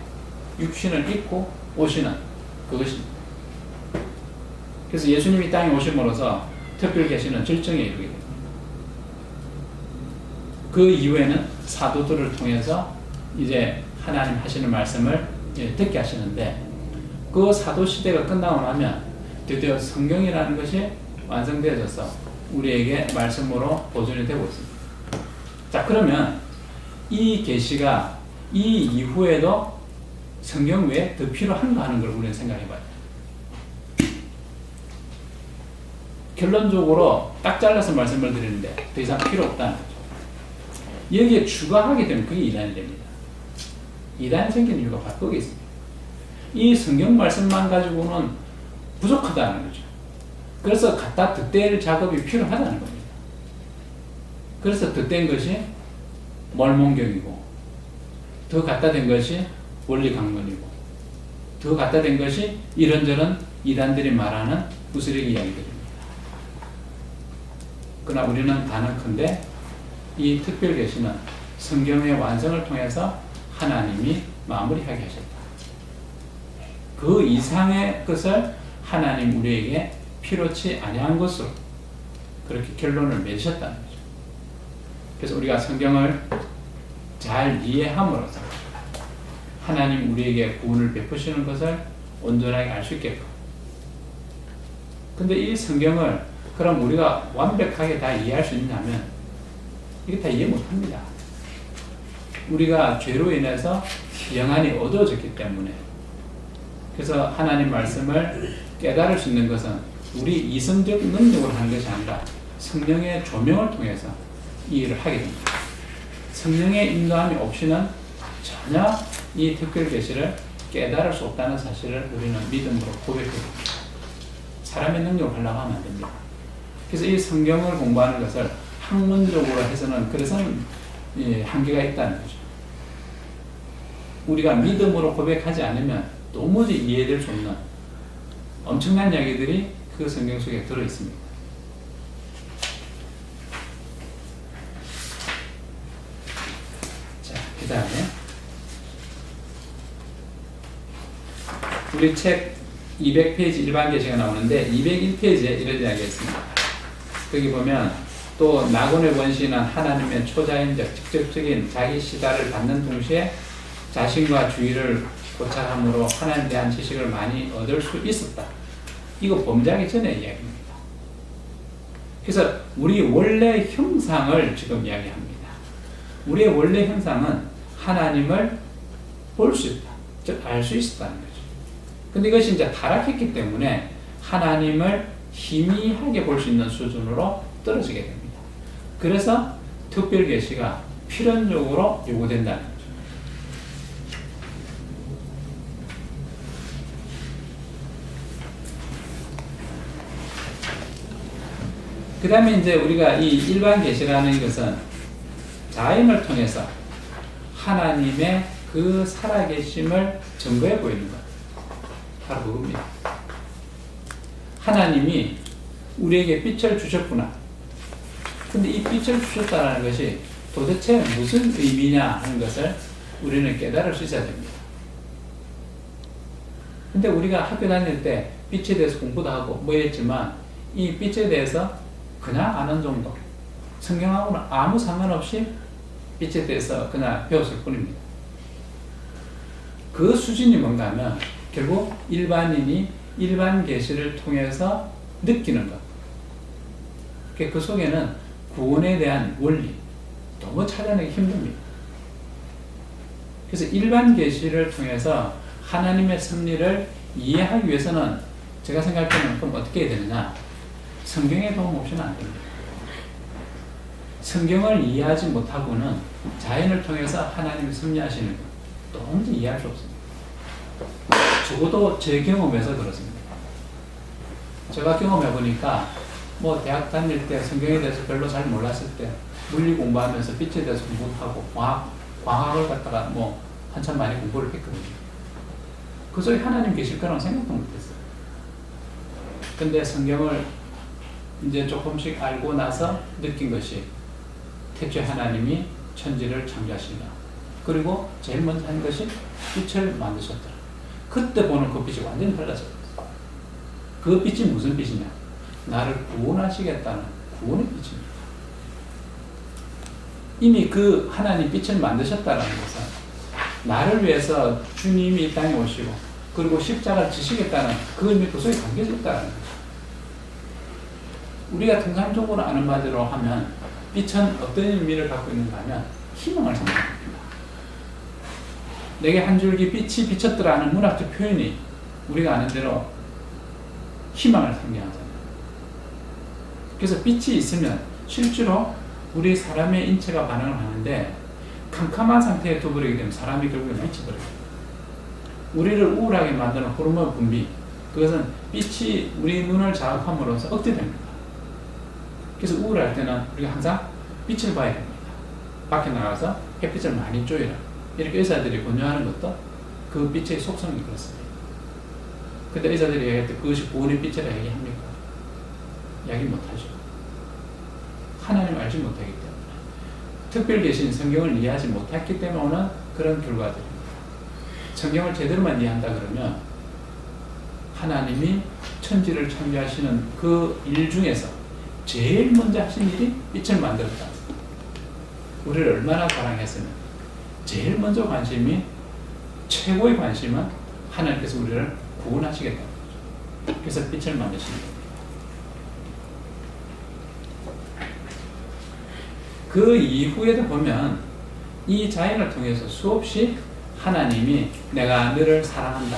육신을 입고 오시는 그것입니다. 그래서 예수님이 땅에 오심으로써 특별 계시는 절정에 이르게 됩니다. 그 이후에는 사도들을 통해서 이제 하나님 하시는 말씀을 듣게 하시는데 그 사도 시대가 끝나고 나면 드디어 성경이라는 것이 완성되어져서 우리에게 말씀으로 보존이 되고 있습니다. 자, 그러면 이 계시가 이 이후에도 성경 외에 더 필요한가 하는 걸 우리는 생각해봐야 돼요. 결론적으로 딱 잘라서 말씀을 드리는데 더 이상 필요 없다는 거죠. 여기에 추가하게 되면 그게 이단이 됩니다. 이단이 생기는 이유가 바로 거기에 있습니다. 이 성경 말씀만 가지고는 부족하다는 거죠. 그래서 갖다 덧댈 작업이 필요하다는 겁니다. 그래서 덧댄 것이 mormon경이고, 더 갖다 댄 것이 원리 강론이고, 더 갖다 댄 것이 이런저런 이단들이 말하는 부스러기 이야기들입니다. 그러나 우리는 단언컨대 이 특별 계시는 성경의 완성을 통해서 하나님이 마무리하게 하셨다. 그 이상의 것을 하나님 우리에게 필요치 아니한 것으로 그렇게 결론을 맺으셨다는 거죠. 그래서 우리가 성경을 잘 이해함으로써 하나님 우리에게 구원을 베푸시는 것을 온전하게 알 수 있게끔. 근데 이 성경을 그럼 우리가 완벽하게 다 이해할 수 있냐면 이게 다 이해 못합니다. 우리가 죄로 인해서 영안이 어두워졌기 때문에. 그래서 하나님 말씀을 깨달을 수 있는 것은 우리 이성적 능력으로 하는 것이 아니라 성령의 조명을 통해서 이 일을 하게 됩니다. 성령의 인도함이 없이는 전혀 이 특별 계시를 깨달을 수 없다는 사실을 우리는 믿음으로 고백해야 됩니다. 사람의 능력을 하려고 하면 안 됩니다. 그래서 이 성경을 공부하는 것을 학문적으로 해서는 그래서는 한계가 있다는 거죠. 우리가 믿음으로 고백하지 않으면 도무지 이해될 수 없는 엄청난 이야기들이 그 성경 속에 들어있습니다. 자, 그 다음에 우리 책 200페이지 일반 계시가 나오는데 201페이지에 이런 이야기가 있습니다. 거기 보면 또 나곤의 원시는 하나님의 초자연적 직접적인 자기 시다를 받는 동시에 자신과 주위를 고찰함으로 하나님에 대한 지식을 많이 얻을 수 있었다. 이거 범죄하기 전의 이야기입니다. 그래서 우리 원래 형상을 지금 이야기합니다. 우리의 원래 형상은 하나님을 볼 수 있다. 즉, 알 수 있었다는 거죠. 근데 이것이 이제 타락했기 때문에 하나님을 희미하게 볼 수 있는 수준으로 떨어지게 됩니다. 그래서 특별 계시가 필연적으로 요구된다는 거죠. 그 다음에 이제 우리가 이 일반 계시라는 것은 자연을 통해서 하나님의 그 살아계심을 증거해 보이는 것. 바로 그겁니다. 하나님이 우리에게 빛을 주셨구나. 근데 이 빛을 주셨다는 것이 도대체 무슨 의미냐 하는 것을 우리는 깨달을 수 있어야 됩니다. 근데 우리가 학교 다닐 때 빛에 대해서 공부도 하고 뭐 했지만 이 빛에 대해서 그냥 아는 정도. 성경하고는 아무 상관없이 빛에 대해서 그냥 배웠을 뿐입니다. 그 수준이 뭔가 하면 결국 일반인이 일반 계시를 통해서 느끼는 것. 그 속에는 구원에 대한 원리 너무 찾아내기 힘듭니다. 그래서 일반 계시를 통해서 하나님의 섭리를 이해하기 위해서는 제가 생각할 때는 그럼 어떻게 해야 되느냐? 성경의 도움 없이는 안 됩니다. 성경을 이해하지 못하고는 자연을 통해서 하나님이 섭리하시는 것 도무지 이해할 수 없습니다. 적어도 제 경험에서 그렇습니다. 제가 경험해 보니까 뭐 대학 다닐 때 성경에 대해서 별로 잘 몰랐을 때 물리 공부하면서 빛에 대해서 공부하고 광학을 갖다가 뭐 한참 많이 공부를 했거든요. 그 속에 하나님 계실 거라고 생각도 못했어요. 근데 성경을 이제 조금씩 알고 나서 느낀 것이 태초에 하나님이 천지를 창조하신다. 그리고 제일 먼저 한 것이 빛을 만드셨더라. 그때 보는 그 빛이 완전히 달라졌어요. 그 빛이 무슨 빛이냐? 나를 구원하시겠다는 구원의 빛입니다. 이미 그 하나님 빛을 만드셨다는 것은 나를 위해서 주님이 이 땅에 오시고 그리고 십자가를 지시겠다는 그 의미 그 속에 담겨져 있다는 거죠. 우리가 통상적으로 아는 말대로 하면 빛은 어떤 의미를 갖고 있는가 하면 희망을 상징합니다. 내게 한 줄기 빛이 비쳤더라는 문학적 표현이 우리가 아는 대로 희망을 상징하잖아요. 그래서 빛이 있으면 실제로 우리 사람의 인체가 반응을 하는데 캄캄한 상태에 둬버리게 되면 사람이 결국에 미쳐버려요. 우리를 우울하게 만드는 호르몬 분비, 그것은 빛이 우리 눈을 자극함으로써 억제됩니다. 그래서 우울할 때는 우리가 항상 빛을 봐야 됩니다. 밖에 나가서 햇빛을 많이 쬐라. 이렇게 의사들이 권유하는 것도 그 빛의 속성이 그렇습니다. 근데 의사들이 얘기할 때 그것이 구원의 빛이라 얘기합니까? 이야기 못하죠. 하나님 알지 못하기 때문에. 특별 계신 성경을 이해하지 못했기 때문에 오는 그런 결과들입니다. 성경을 제대로만 이해한다 그러면 하나님이 천지를 창조하시는 그 일 중에서 제일 먼저 하신 일이 빛을 만들었다. 우리를 얼마나 사랑했으면 제일 먼저 관심이, 최고의 관심은 하나님께서 우리를 구원하시겠다는 거죠. 그래서 빛을 만드시는 겁니다. 그 이후에도 보면 이 자연을 통해서 수없이 하나님이 내가 너를 사랑한다.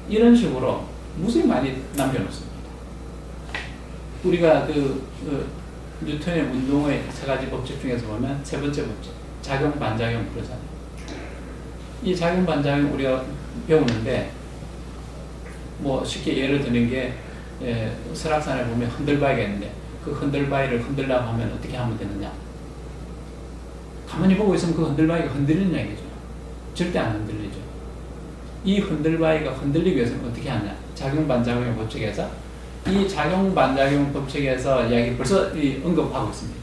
이런 식으로 무수히 많이 남겨놓습니다. 우리가 뉴턴의 운동의 세 가지 법칙 중에서 보면 세 번째 법칙, 작용, 반작용 그러잖아요. 이 작용, 반작용 우리가 배우는데 뭐 쉽게 예를 드는 게 설악산에 보면 흔들바위가 있는데 그 흔들바위를 흔들려고 하면 어떻게 하면 되느냐? 가만히 보고 있으면 그 흔들바위가 흔들리는 얘기죠. 절대 안 흔들리죠. 이 흔들바위가 흔들리기 위해서는 어떻게 하냐? 작용, 반작용의 법칙에서 이 작용, 반작용 법칙에서 이야기 벌써 언급하고 있습니다.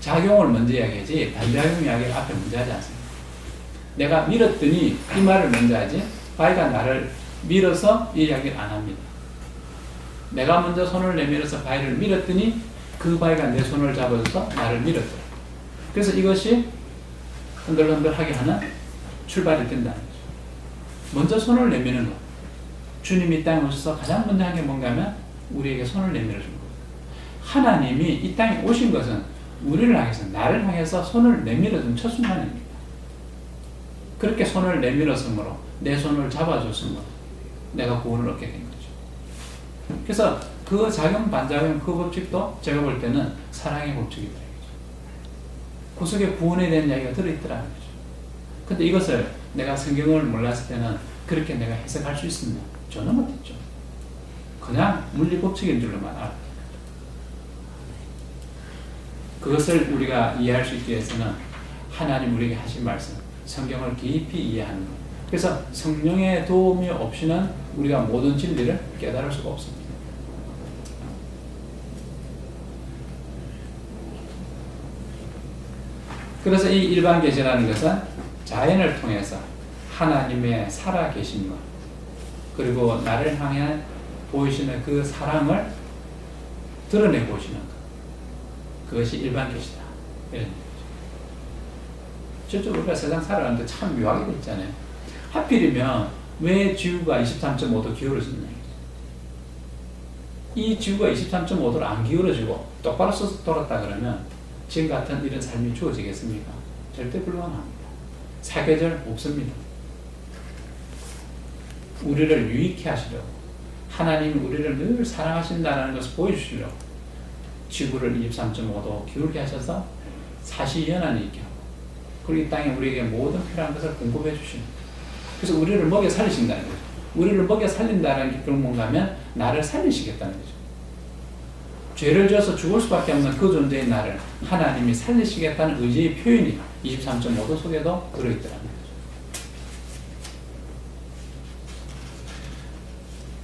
작용을 먼저 이야기하지 반작용 이야기를 앞에 먼저 하지 않습니다. 내가 밀었더니 이 말을 먼저 하지 바위가 나를 밀어서 이 이야기를 안 합니다. 내가 먼저 손을 내밀어서 바위를 밀었더니 그 바위가 내 손을 잡아줘서 나를 밀었더라. 그래서 이것이 흔들흔들하게 하는 출발이 된다는 거죠. 먼저 손을 내미는 것. 주님이 이 땅에 오셔서 가장 먼저 한 게 뭔가 하면 우리에게 손을 내밀어 준 거예요. 하나님이 이 땅에 오신 것은 우리를 향해서, 나를 향해서 손을 내밀어 준 첫 순간입니다. 그렇게 손을 내밀었으므로 내 손을 잡아줬으므로 내가 구원을 얻게 된 거죠. 그래서 그 작용, 반작용 그 법칙도 제가 볼 때는 사랑의 법칙이다. 그 속에 구원에 대한 이야기가 들어있더라는 거죠. 근데 이것을 내가 성경을 몰랐을 때는 그렇게 내가 해석할 수 있습니다. 전혀 못했죠. 그냥 물리 법칙인 줄로만 알았다. 그것을 우리가 이해할 수 있기 위해서는 하나님 우리에게 하신 말씀, 성경을 깊이 이해하는 것. 그래서 성령의 도움이 없이는 우리가 모든 진리를 깨달을 수가 없습니다. 그래서 이 일반 계시라는 것은 자연을 통해서 하나님의 살아계신 것, 그리고 나를 향해 보이시는 그 사랑을 드러내 보시는 것, 그것이 일반 계시다. 이런 얘기죠. 실제 우리가 세상 살아가는데 참 묘하게 돼 있잖아요. 하필이면 왜 지구가 23.5도 기울어지는 얘기죠. 이 지구가 23.5도로 안 기울어지고 똑바로 서서 돌았다 그러면 지금 같은 이런 삶이 주어지겠습니까? 절대 불가능합니다. 사계절 없습니다. 우리를 유익해 하시려고, 하나님이 우리를 늘 사랑하신다는 것을 보여주시려고 지구를 23.5도 기울게 하셔서 사시연한이 있게 하고, 그리고 이 땅에 우리에게 모든 필요한 것을 공급해 주시는 거예요. 그래서 우리를 먹여 살리신다는 거죠. 우리를 먹여 살린다는 게 그런 뭔가 하면 나를 살리시겠다는 거죠. 죄를 지어서 죽을 수밖에 없는 그 존재의 나를 하나님이 살리시겠다는 의지의 표현이 23.5도 속에도 들어있더라는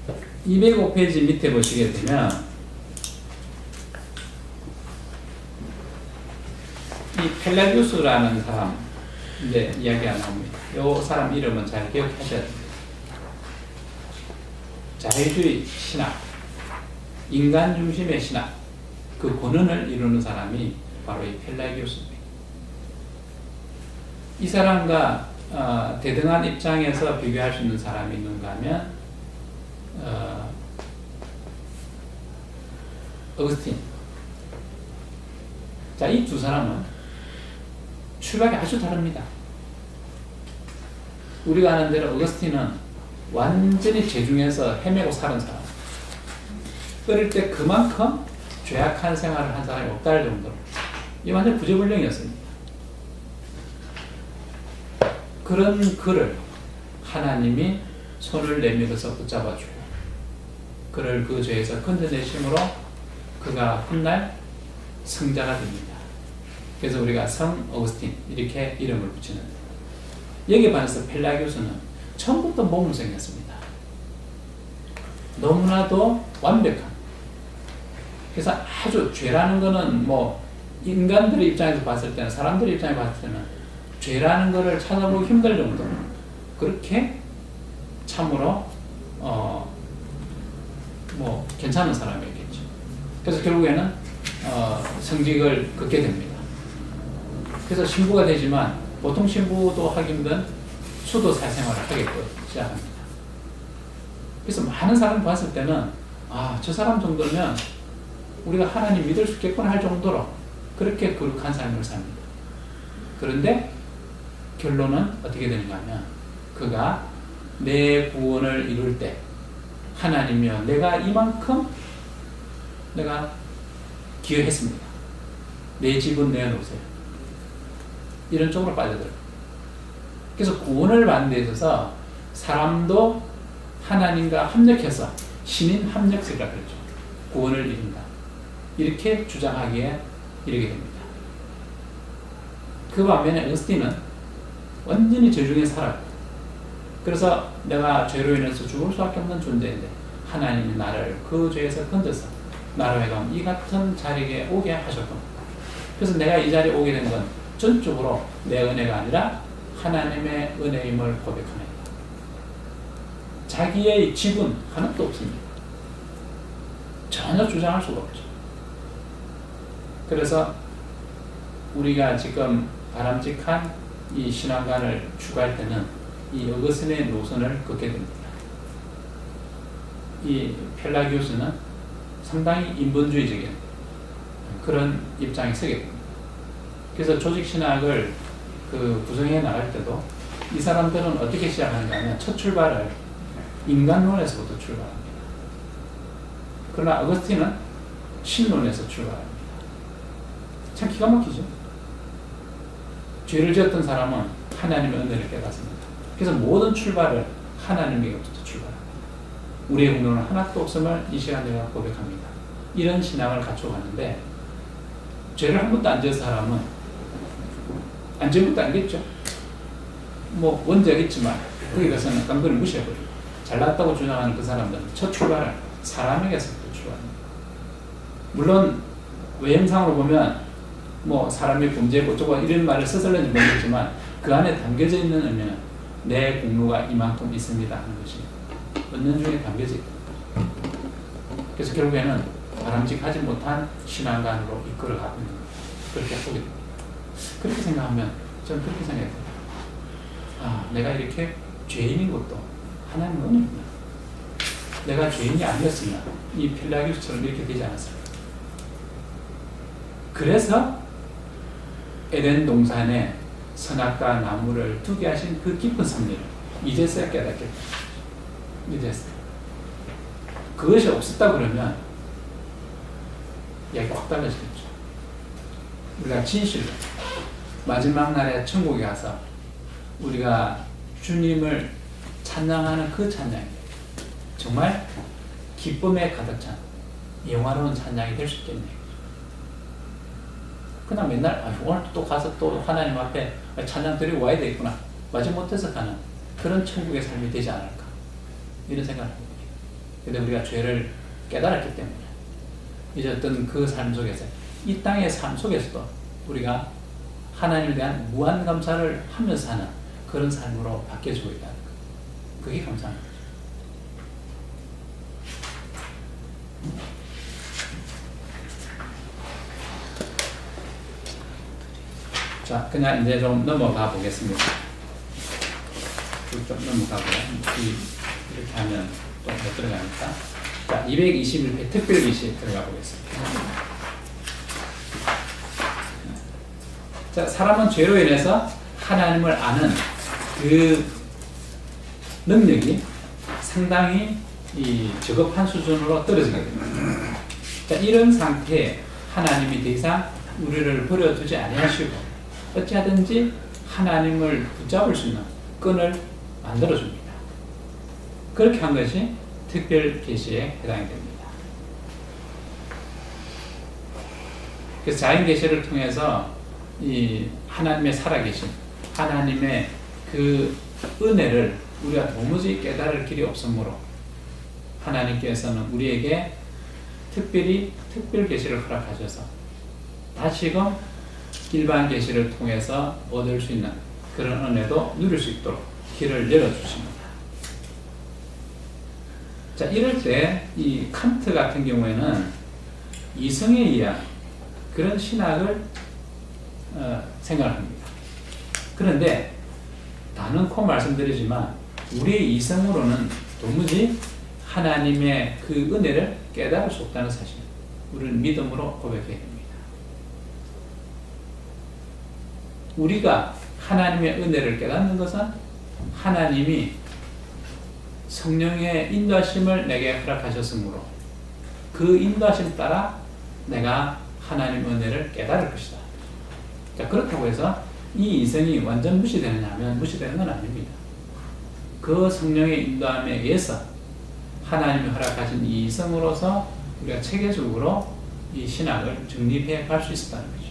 거죠. 205페이지 밑에 보시게 되면 이 펠라기우스라는 사람 이제 이야기가 나옵니다. 이 사람 이름은 잘 기억하셔야 됩니다. 자유주의 신학, 인간 중심의 신학, 그 권언을 이루는 사람이 바로 이 펠라기우스입니다. 이 사람과 대등한 입장에서 비교할 수 있는 사람이 있는가 하면 어거스틴. 자, 이 두 사람은 출발이 아주 다릅니다. 우리가 아는 대로 어거스틴은 완전히 죄중에서 헤매고 살은 사람. 어릴 때 그만큼 죄악한 생활을 한 사람이 없다 할 정도로 이 완전 구제불능이었습니다. 그런 그를 하나님이 손을 내밀어서 붙잡아주고 그를 그 죄에서 건져내심으로 그가 훗날 성자가 됩니다. 그래서 우리가 성 어거스틴 이렇게 이름을 붙이는데 여기에 반해서 펠라기우스는 처음부터 모범생이었습니다. 너무나도 완벽한. 그래서 아주 죄라는 거는 뭐 인간들의 입장에서 봤을 때는 사람들의 입장에 봤을 때는 죄라는 거를 찾아보기 힘들 정도로 그렇게 참으로 뭐 괜찮은 사람이었겠죠. 그래서 결국에는 성직을 긋게 됩니다. 그래서 신부가 되지만 보통 신부도 하기 힘든 수도 사생활을 하게 시작합니다. 그래서 많은 사람 봤을 때는 저 사람 정도면 우리가 하나님 믿을 수 있겠구나 할 정도로 그렇게 거룩한 삶을 삽니다. 그런데 결론은 어떻게 되는가 하면 그가 내 구원을 이룰 때 하나님이여 내가 이만큼 내가 기여했습니다. 내 집은 내어놓으세요. 이런 쪽으로 빠져들어요. 그래서 구원을 받는 데 있어서 사람도 하나님과 합력해서 신인 합력설이라고 그러죠. 구원을 이룬다. 이렇게 주장하기에 이르게 됩니다. 그 반면에 어거스틴은 완전히 죄 중에 살아요. 그래서 내가 죄로 인해서 죽을 수밖에 없는 존재인데 하나님이 나를 그 죄에서 건져서 나로 하여금 이 같은 자리에 오게 하셨고 그래서 내가 이 자리에 오게 된 건 전적으로 내 은혜가 아니라 하나님의 은혜임을 고백합니다. 자기의 지분 하나도 없습니다. 전혀 주장할 수가 없죠. 그래서 우리가 지금 바람직한 이 신앙관을 추구할 때는 이 어거스틴의 노선을 걷게 됩니다. 이 펠라기우스는 상당히 인본주의적인 그런 입장에 서게 됩니다. 그래서 조직신학을 구성해 나갈 때도 이 사람들은 어떻게 시작하는가 하면 첫 출발을 인간론에서부터 출발합니다. 그러나 어거스틴은 신론에서 출발합니다. 참 기가 막히죠. 죄를 지었던 사람은 하나님의 은혜를 깨닫습니다. 그래서 모든 출발을 하나님에게부터 출발합니다. 우리의 공로는 하나도 없음을 이 시간 내가 고백합니다. 이런 신앙을 갖추고 가는데 죄를 한 번도 안 지은 사람은 안 지은 것도 아니겠죠. 뭐 원죄가 있지만 거기 가서는 깡그리 무시해버리고 잘났다고 주장하는 그 사람들은 첫 출발을 사람에게서부터 출발합니다. 물론 외형상으로 보면 뭐 사람이 범죄고 어쩌고 이런 말을 써설는지 모르겠지만 그 안에 담겨져 있는 의미는 내 공로가 이만큼 있습니다 하는 것이 은연 중에 담겨져 있다. 그래서 결국에는 바람직하지 못한 신앙관으로 이끌어가고 있는 거예요. 그렇게 보게 됩니다. 그렇게 생각하면 저는 그렇게 생각해요. 내가 이렇게 죄인인 것도 하나님의 은혜입니다. 내가 죄인이 아니었으면 이 펠라기우스처럼 이렇게 되지 않았을까. 그래서 에덴 동산에 선악과 나무를 두게 하신 그 깊은 섭리를 이제서야 깨닫겠다. 이제서야. 그것이 없었다 그러면 얘기가 확 달라지겠죠. 우리가 진실로 마지막 날에 천국에 가서 우리가 주님을 찬양하는 그 찬양이 정말 기쁨에 가득 찬 영화로운 찬양이 될 수 있겠네요. 그냥 맨날 오늘 또 가서 또 하나님 앞에 찬양 드리고 와야 되겠구나 마지못해서 가는 그런 천국의 삶이 되지 않을까 이런 생각을 합니다. 근데 우리가 죄를 깨달았기 때문에 이제 어떤 그 삶 속에서 이 땅의 삶 속에서도 우리가 하나님에 대한 무한 감사를 하면서 사는 그런 삶으로 바뀌어지고 있다는 것. 그게 감사한 거죠. 자, 그냥 이제 좀 넘어가 보겠습니다. 좀 넘어가고요. 이렇게 하면 또 못 들어가니까. 자, 221회 특별기시 들어가 보겠습니다. 자, 사람은 죄로 인해서 하나님을 아는 그 능력이 상당히 이 저급한 수준으로 떨어지게 됩니다. 자, 이런 상태에 하나님이 더 이상 우리를 버려두지 아니하시고 어찌하든지 하나님을 붙잡을 수 있는 끈을 만들어줍니다. 그렇게 한 것이 특별 계시에 해당이 됩니다. 그래서 자연 계시를 통해서 이 하나님의 살아계신 하나님의 그 은혜를 우리가 도무지 깨달을 길이 없으므로 하나님께서는 우리에게 특별히 특별 계시를 허락하셔서 다시금 일반 계시를 통해서 얻을 수 있는 그런 은혜도 누릴 수 있도록 길을 열어주십니다. 자, 이럴 때 이 칸트 같은 경우에는 이성에 의한 그런 신학을 생각합니다. 그런데 단언코 말씀드리지만 우리의 이성으로는 도무지 하나님의 그 은혜를 깨달을 수 없다는 사실, 우리는 믿음으로 고백해야 됩니다. 우리가 하나님의 은혜를 깨닫는 것은 하나님이 성령의 인도하심을 내게 허락하셨으므로 그 인도하심 따라 내가 하나님 은혜를 깨달을 것이다. 자, 그렇다고 해서 이 이성이 완전 무시되느냐 하면 무시되는 건 아닙니다. 그 성령의 인도함에 의해서 하나님이 허락하신 이 이성으로서 우리가 체계적으로 이 신학을 정립해 갈 수 있었다는 거죠.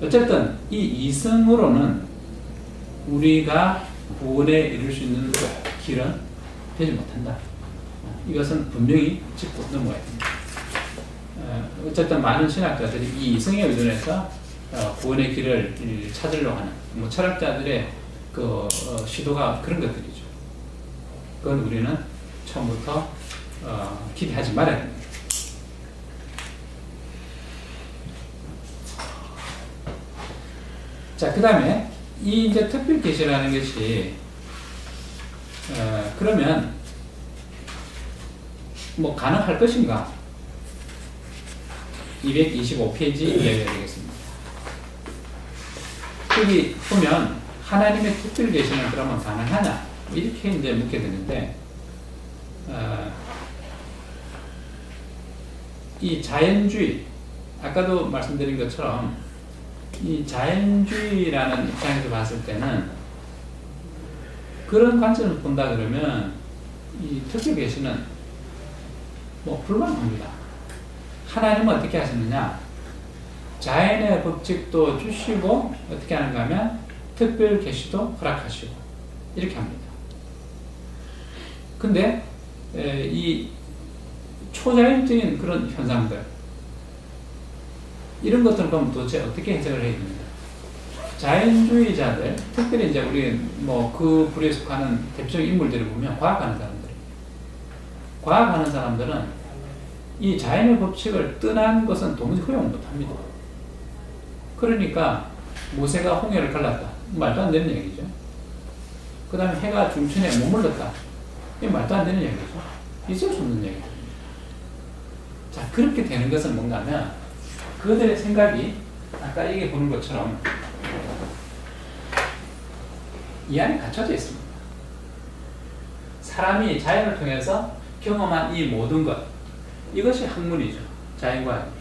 어쨌든 이 이성으로는 우리가 구원에 이룰 수 있는 길은 되지 못한다. 이것은 분명히 짚고 넘어야 됩니다. 어쨌든 많은 신학자들이 이 이성에 의존해서 구원의 길을 찾으려고 하는 철학자들의 그 시도가 그런 것들이죠. 그건 우리는 처음부터 기대하지 말아야 됩니다. 자, 그 다음에 이 이제 특별 계시라는 것이 그러면 뭐 가능할 것인가? 225페이지 이야기가 되겠습니다. 여기 보면 하나님의 특별 계시는 그러면 가능하냐? 이렇게 이제 묻게 되는데 이 자연주의, 아까도 말씀드린 것처럼 이 자연주의라는 입장에서 봤을 때는 그런 관점을 본다 그러면 이 특별 계시는 뭐 불가능합니다. 하나님은 어떻게 하셨느냐? 자연의 법칙도 주시고 어떻게 하는가 하면 특별 계시도 허락하시고 이렇게 합니다. 근데 이 초자연적인 그런 현상들 이런 것들은 그럼 도대체 어떻게 해석을 해야 됩니까? 자연주의자들, 특별히 이제 우리 뭐 그 부류에 속하는 대표적인 인물들을 보면 과학하는 사람들. 과학하는 사람들은 이 자연의 법칙을 떠난 것은 도무지 허용 못 합니다. 그러니까 모세가 홍해를 갈랐다. 말도 안 되는 얘기죠. 그 다음에 해가 중천에 머물렀다. 이 말도 안 되는 얘기죠. 있을 수 없는 얘기죠. 자, 그렇게 되는 것은 뭔가 하면 그들의 생각이 아까 얘기 보는 것처럼 이 안에 갇혀져 있습니다. 사람이 자연을 통해서 경험한 이 모든 것, 이것이 학문이죠. 자연과 학문.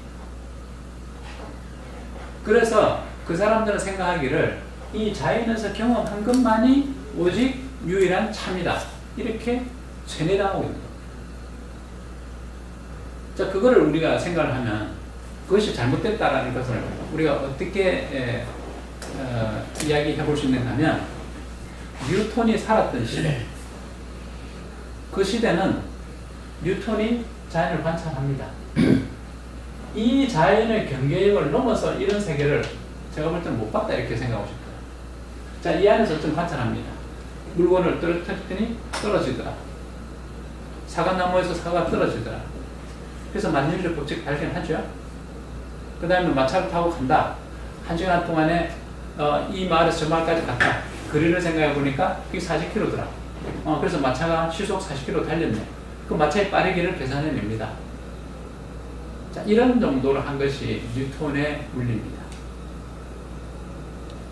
그래서 그 사람들은 생각하기를 이 자연에서 경험한 것만이 오직 유일한 참이다. 이렇게 세뇌당하고 있는 겁니다. 자, 그거를 우리가 생각을 하면 그것이 잘못됐다라는 것을 우리가 어떻게 이야기해 볼 수 있는가 하면 뉴턴이 살았던 시대, 그 시대는 뉴턴이 자연을 관찰합니다. 이 자연의 경계역을 넘어서 이런 세계를 제가 볼 때는 못 봤다 이렇게 생각하고 싶어요. 자, 이 안에서 좀 관찰합니다. 물건을 떨어뜨렸더니 떨어지더라. 사과나무에서 사과가 떨어지더라. 그래서 만일의 법칙 발견하죠. 그 다음에 마차를 타고 간다. 1시간 동안에 이 마을에서 저 마을까지 갔다. 거리를 생각해 보니까 이게 40km더라. 그래서 마차가 시속 40km 달렸네. 그 마차의 빠르기를 계산해냅니다. 자, 이런 정도로 한 것이 뉴턴의 물리입니다.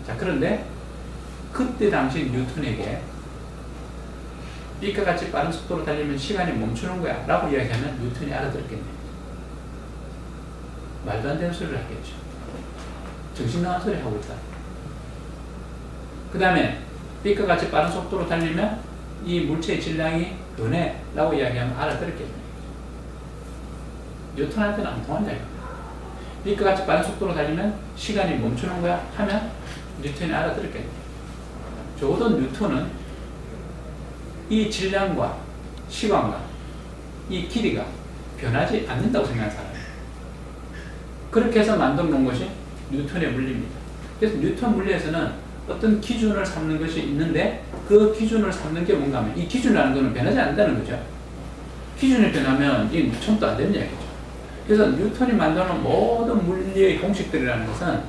자, 그런데 그때 당시 뉴턴에게 빛과 같이 빠른 속도로 달리면 시간이 멈추는 거야 라고 이야기하면 뉴턴이 알아들었겠네요. 말도 안 되는 소리를 하겠죠. 정신 나간 소리 하고 있다. 그 다음에 빛과 같이 빠른 속도로 달리면 이 물체의 질량이 변해 라고 이야기하면 알아들었겠네요. 뉴턴한테는 안 통한 이야기입니다. 빛과 같이 빠른 속도로 달리면 시간이 멈추는 거야 하면 뉴턴이 알아들었겠네요. 적어도 뉴턴은 이 질량과 시간과 이 길이가 변하지 않는다고 생각하는 사람이에요. 그렇게 해서 만들어 놓은 것이 뉴턴의 물리입니다. 그래서 뉴턴 물리에서는 어떤 기준을 삼는 것이 있는데 그 기준을 삼는 게 뭔가 하면 이 기준이라는 것은 변하지 않는다는 거죠. 기준이 변하면 이 처음부터 안 되는 얘기죠. 그래서 뉴턴이 만드는 모든 물리의 공식들이라는 것은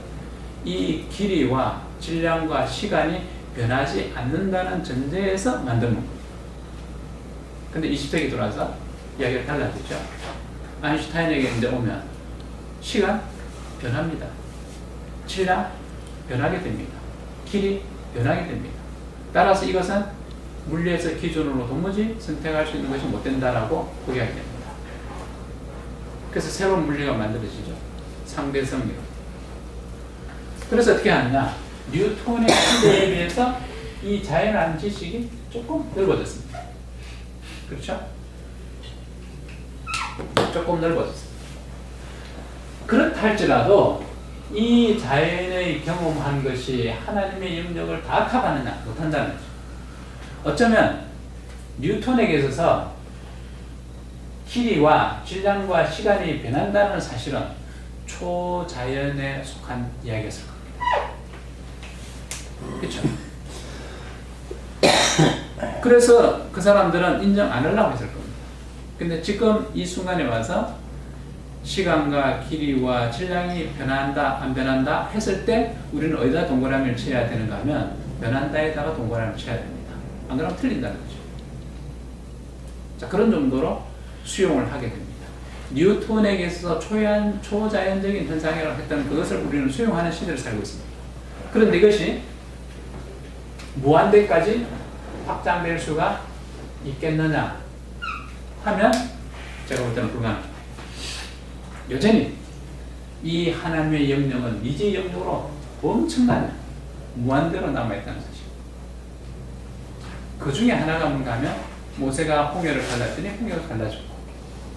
이 길이와 질량과 시간이 변하지 않는다는 전제에서 만드는 겁니다. 근데 20세기 들어와서 이야기가 달라졌죠. 아인슈타인에게 이제 오면 시간 변합니다. 질량 변하게 됩니다. 길이 변하게 됩니다. 따라서 이것은 물리에서 기준으로 도무지 선택할 수 있는 것이 못 된다라고 이야기 됩니다. 그래서 새로운 물리가 만들어지죠. 상대성이로. 그래서 어떻게 하느냐? 뉴턴의 시대에 비해서 이 자연한 지식이 조금 넓어졌습니다. 그렇죠? 조금 넓어졌습니다. 그렇다 할지라도 이 자연의 경험한 것이 하나님의 영역을 다 커버하느냐? 못한다는 거죠. 어쩌면 뉴턴에게 있어서 길이와 질량과 시간이 변한다는 사실은 초자연에 속한 이야기였을 겁니다. 그렇죠? 그래서 그 사람들은 인정 안 하려고 했을 겁니다. 근데 지금 이 순간에 와서 시간과 길이와 질량이 변한다 안 변한다 했을 때 우리는 어디다 동그라미를 쳐야 되는가 하면 변한다에다가 동그라미를 쳐야 됩니다. 안 그러면 틀린다는 거죠. 자, 그런 정도로 수용을 하게 됩니다. 뉴턴에게 있어서 초자연적인 현상이라고 했던 그것을 우리는 수용하는 시대를 살고 있습니다. 그런데 이것이 무한대까지 확장될 수가 있겠느냐 하면 제가 볼 때는 불가능합니다. 여전히 이 하나님의 영역은 미지 영역으로 엄청난 무한대로 남아있다는 사실. 그 중에 하나가 뭔가 하면 모세가 홍해를 갈랐더니 홍해가 갈라졌고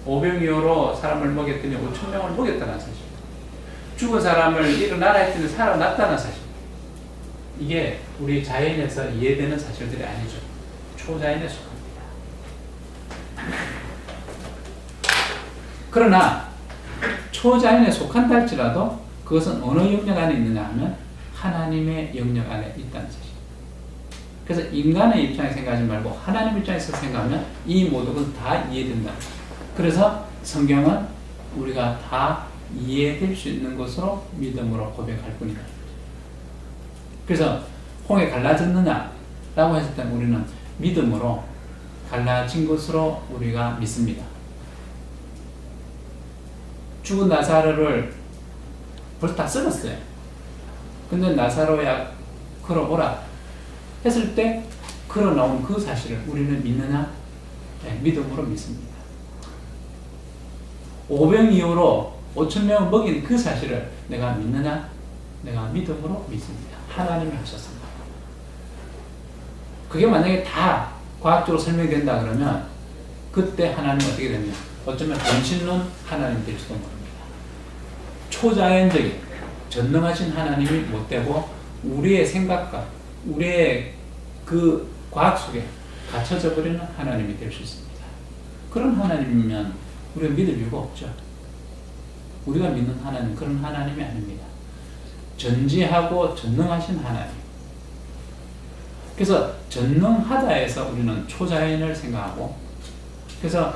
오병이어로 사람을 먹였더니 5,000명을 먹였다는 사실. 죽은 사람을 일어나라 했더니 살아났다는 사실. 이게 우리 자연에서 이해되는 사실들이 아니죠. 초자연에 속합니다. 그러나 초자연에 속한다 할지라도 그것은 어느 영역 안에 있느냐 하면 하나님의 영역 안에 있다는 사실. 그래서 인간의 입장에서 생각하지 말고 하나님 입장에서 생각하면 이 모든 것은 다 이해된다. 그래서 성경은 우리가 다 이해될 수 있는 것으로 믿음으로 고백할 뿐이다. 그래서 홍해 갈라졌느냐 라고 했을 때 우리는 믿음으로 갈라진 것으로 우리가 믿습니다. 죽은 나사로를 벌써 다 썰었어요. 근데 나사로야 걸어오라 했을 때 걸어나온 그 사실을 우리는 믿느냐? 네, 믿음으로 믿습니다. 오병이어로 5,000명을 먹인 그 사실을 내가 믿느냐? 내가 믿음으로 믿습니다. 하나님이 하셨습니다. 그게 만약에 다 과학적으로 설명된다 그러면 그때 하나님은 어떻게 됩니까? 어쩌면 원신론 하나님이 될 수도 모릅니다. 초자연적인 전능하신 하나님이 못 되고 우리의 생각과 우리의 그 과학 속에 갇혀져 버리는 하나님이 될 수 있습니다. 그런 하나님이면 우리가 믿을 이유가 없죠. 우리가 믿는 하나님 그런 하나님이 아닙니다. 전지하고 전능하신 하나님. 그래서 전능하다에서 우리는 초자연을 생각하고 그래서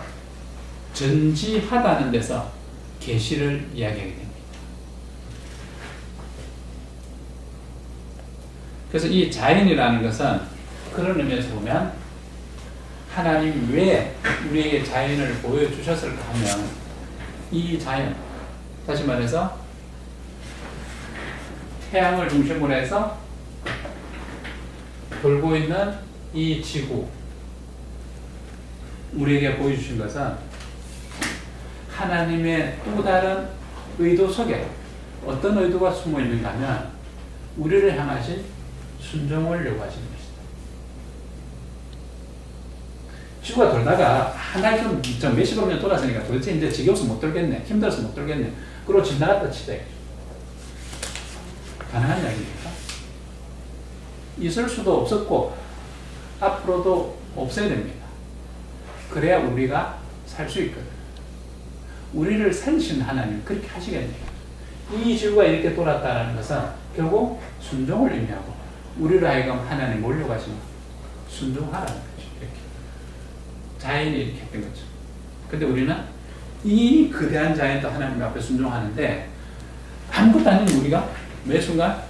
전지하다는 데서 계시를 이야기하게 됩니다. 그래서 이 자연이라는 것은 그런 의미에서 보면 하나님 왜 우리에게 자연을 보여주셨을까 하면 이 자연, 다시 말해서 태양을 중심으로 해서 돌고 있는 이 지구, 우리에게 보여주신 것은 하나님의 또 다른 의도 속에 어떤 의도가 숨어 있는가 하면 우리를 향하신 순종을 요구하시는 것이다. 지구가 돌다가 하나의 좀 몇십억 년 돌았으니까 도대체 이제 지겨워서 못 돌겠네, 힘들어서 못 돌겠네, 그러고 지나갔다 치자. 가능한 이야기입니까? 있을 수도 없었고 앞으로도 없어야 됩니다. 그래야 우리가 살 수 있거든. 우리를 살리신 하나님 그렇게 하시겠네요. 이 지구가 이렇게 돌았다는 것은 결국 순종을 의미하고 우리를 하여금 하나님 몰려가시는 순종하라는 거죠. 이렇게 자연이 이렇게 된 거죠. 근데 우리는 이 거대한 자연도 하나님 앞에 순종하는데 아무것도 아닌 우리가 매 순간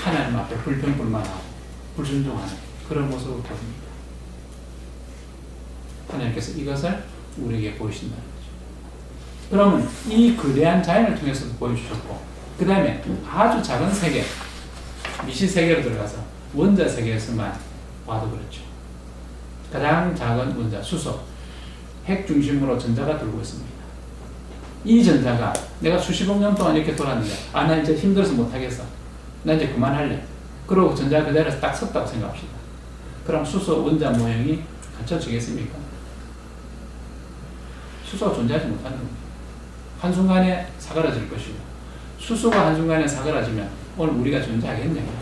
하나님 앞에 불평불만하고 불순종하는 그런 모습을 보입니다. 하나님께서 이것을 우리에게 보이신다는 거죠. 그러면 이 거대한 자연을 통해서도 보여주셨고, 그 다음에 아주 작은 세계, 미시 세계로 들어가서 원자 세계에서만 봐도 그렇죠. 가장 작은 원자, 수소, 핵 중심으로 전자가 돌고 있습니다. 이 전자가 내가 수십억 년 동안 이렇게 돌았는데, 아, 나 이제 힘들어서 못하겠어. 나 이제 그만할래. 그러고 전자가 그 자리에서 딱 섰다고 생각합시다. 그럼 수소 원자 모형이 갖춰지겠습니까? 수소가 존재하지 못하는 겁니다. 한순간에 사그라질 것이고, 수소가 한순간에 사그라지면 오늘 우리가 존재하겠냐고.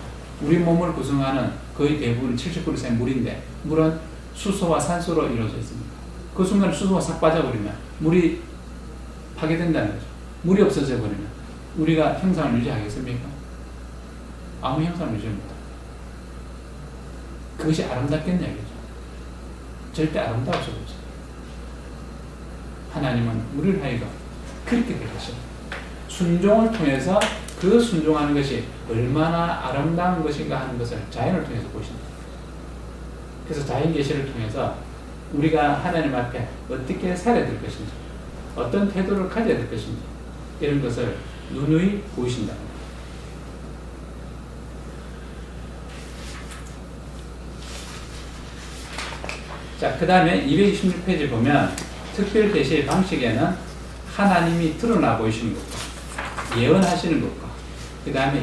우리 몸을 구성하는 거의 대부분 70% 물인데, 물은 수소와 산소로 이루어져 있습니다. 그 순간 수소가 싹 빠져버리면 물이 파괴된다는 거죠. 물이 없어져 버리면 우리가 형상을 유지하겠습니까? 아무 형상을 유지 못합니다. 그것이 아름답겠냐 이거죠. 절대 아름다울 수가 없어요. 하나님은 우리를 하여금 그렇게 되셨어요. 순종을 통해서 그 순종하는 것이 얼마나 아름다운 것인가 하는 것을 자연을 통해서 보신다. 그래서 자연 계시를 통해서 우리가 하나님 앞에 어떻게 살아야 될 것인지, 어떤 태도를 가져야 될 것인지, 이런 것을 누누이 보이신다. 자, 그 다음에 226페이지 보면 특별 계시의 방식에는 하나님이 드러나 보이시는 것과 예언하시는 것과 그 다음에